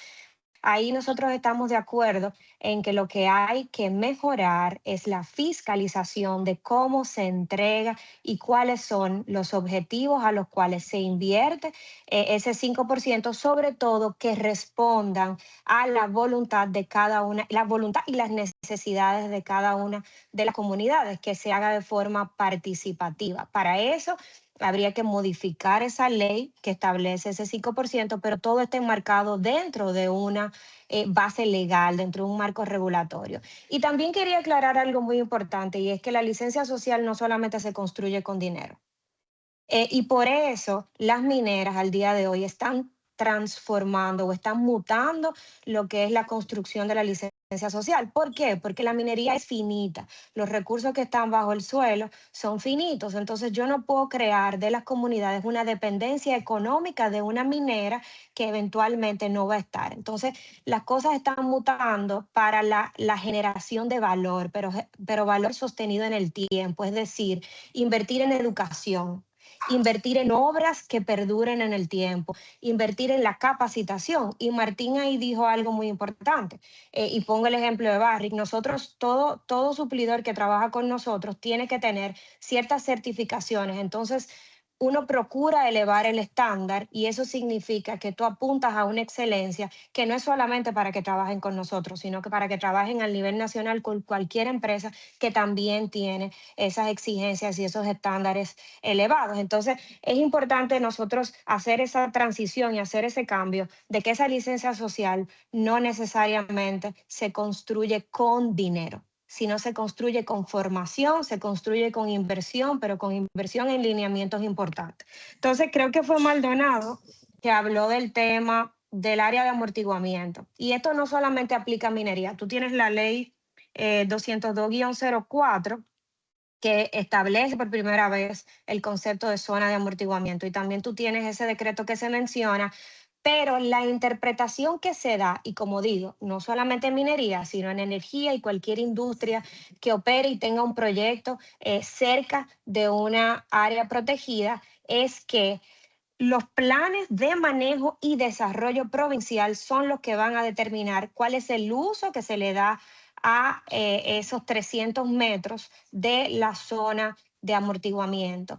ahí nosotros estamos de acuerdo en que lo que hay que mejorar es la fiscalización de cómo se entrega y cuáles son los objetivos a los cuales se invierte ese 5%, sobre todo que respondan a la voluntad de cada una, la voluntad y las necesidades de cada una de las comunidades, que se haga de forma participativa. Para eso habría que modificar esa ley que establece ese 5%, pero todo está enmarcado dentro de una base legal, dentro de un marco regulatorio. Y también quería aclarar algo muy importante, y es que la licencia social no solamente se construye con dinero. Y por eso las mineras al día de hoy están transformando o están mutando lo que es la construcción de la licencia social. ¿Por qué? Porque la minería es finita, los recursos que están bajo el suelo son finitos, entonces yo no puedo crear de las comunidades una dependencia económica de una minera que eventualmente no va a estar. Entonces las cosas están mutando para la generación de valor, pero valor sostenido en el tiempo, es decir, invertir en educación, invertir en obras que perduren en el tiempo, invertir en la capacitación. Y Martín ahí dijo algo muy importante, y pongo el ejemplo de Barrick. Nosotros, todo suplidor que trabaja con nosotros tiene que tener ciertas certificaciones. Entonces, uno procura elevar el estándar, y eso significa que tú apuntas a una excelencia que no es solamente para que trabajen con nosotros, sino que para que trabajen a nivel nacional con cualquier empresa que también tiene esas exigencias y esos estándares elevados. Entonces, es importante nosotros hacer esa transición y hacer ese cambio de que esa licencia social no necesariamente se construye con dinero, sino se construye con formación, se construye con inversión, pero con inversión en lineamientos importantes. Entonces, creo que fue Maldonado que habló del tema del área de amortiguamiento. Y esto no solamente aplica a minería. Tú tienes la ley 202-04, que establece por primera vez el concepto de zona de amortiguamiento. Y también tú tienes ese decreto que se menciona, pero la interpretación que se da, y como digo, no solamente en minería, sino en energía y cualquier industria que opere y tenga un proyecto cerca de una área protegida, es que los planes de manejo y desarrollo provincial son los que van a determinar cuál es el uso que se le da a esos 300 metros de la zona de amortiguamiento.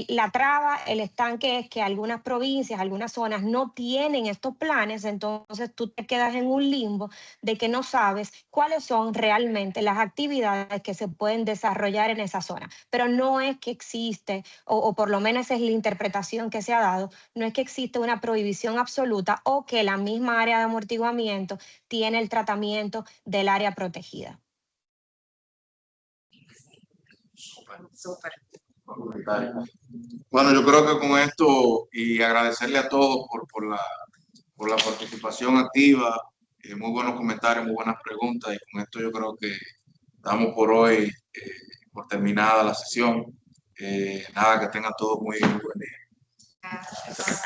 La traba, el estanque es que algunas provincias, algunas zonas no tienen estos planes, entonces tú te quedas en un limbo de que no sabes cuáles son realmente las actividades que se pueden desarrollar en esa zona. Pero no es que existe, o por lo menos esa es la interpretación que se ha dado, no es que existe una prohibición absoluta o que la misma área de amortiguamiento tiene el tratamiento del área protegida. Súper. Bueno, yo creo que con esto y agradecerle a todos por la participación activa, muy buenos comentarios, muy buenas preguntas, y con esto yo creo que damos por hoy por terminada la sesión. Nada, que tengan todos muy buen día. Gracias.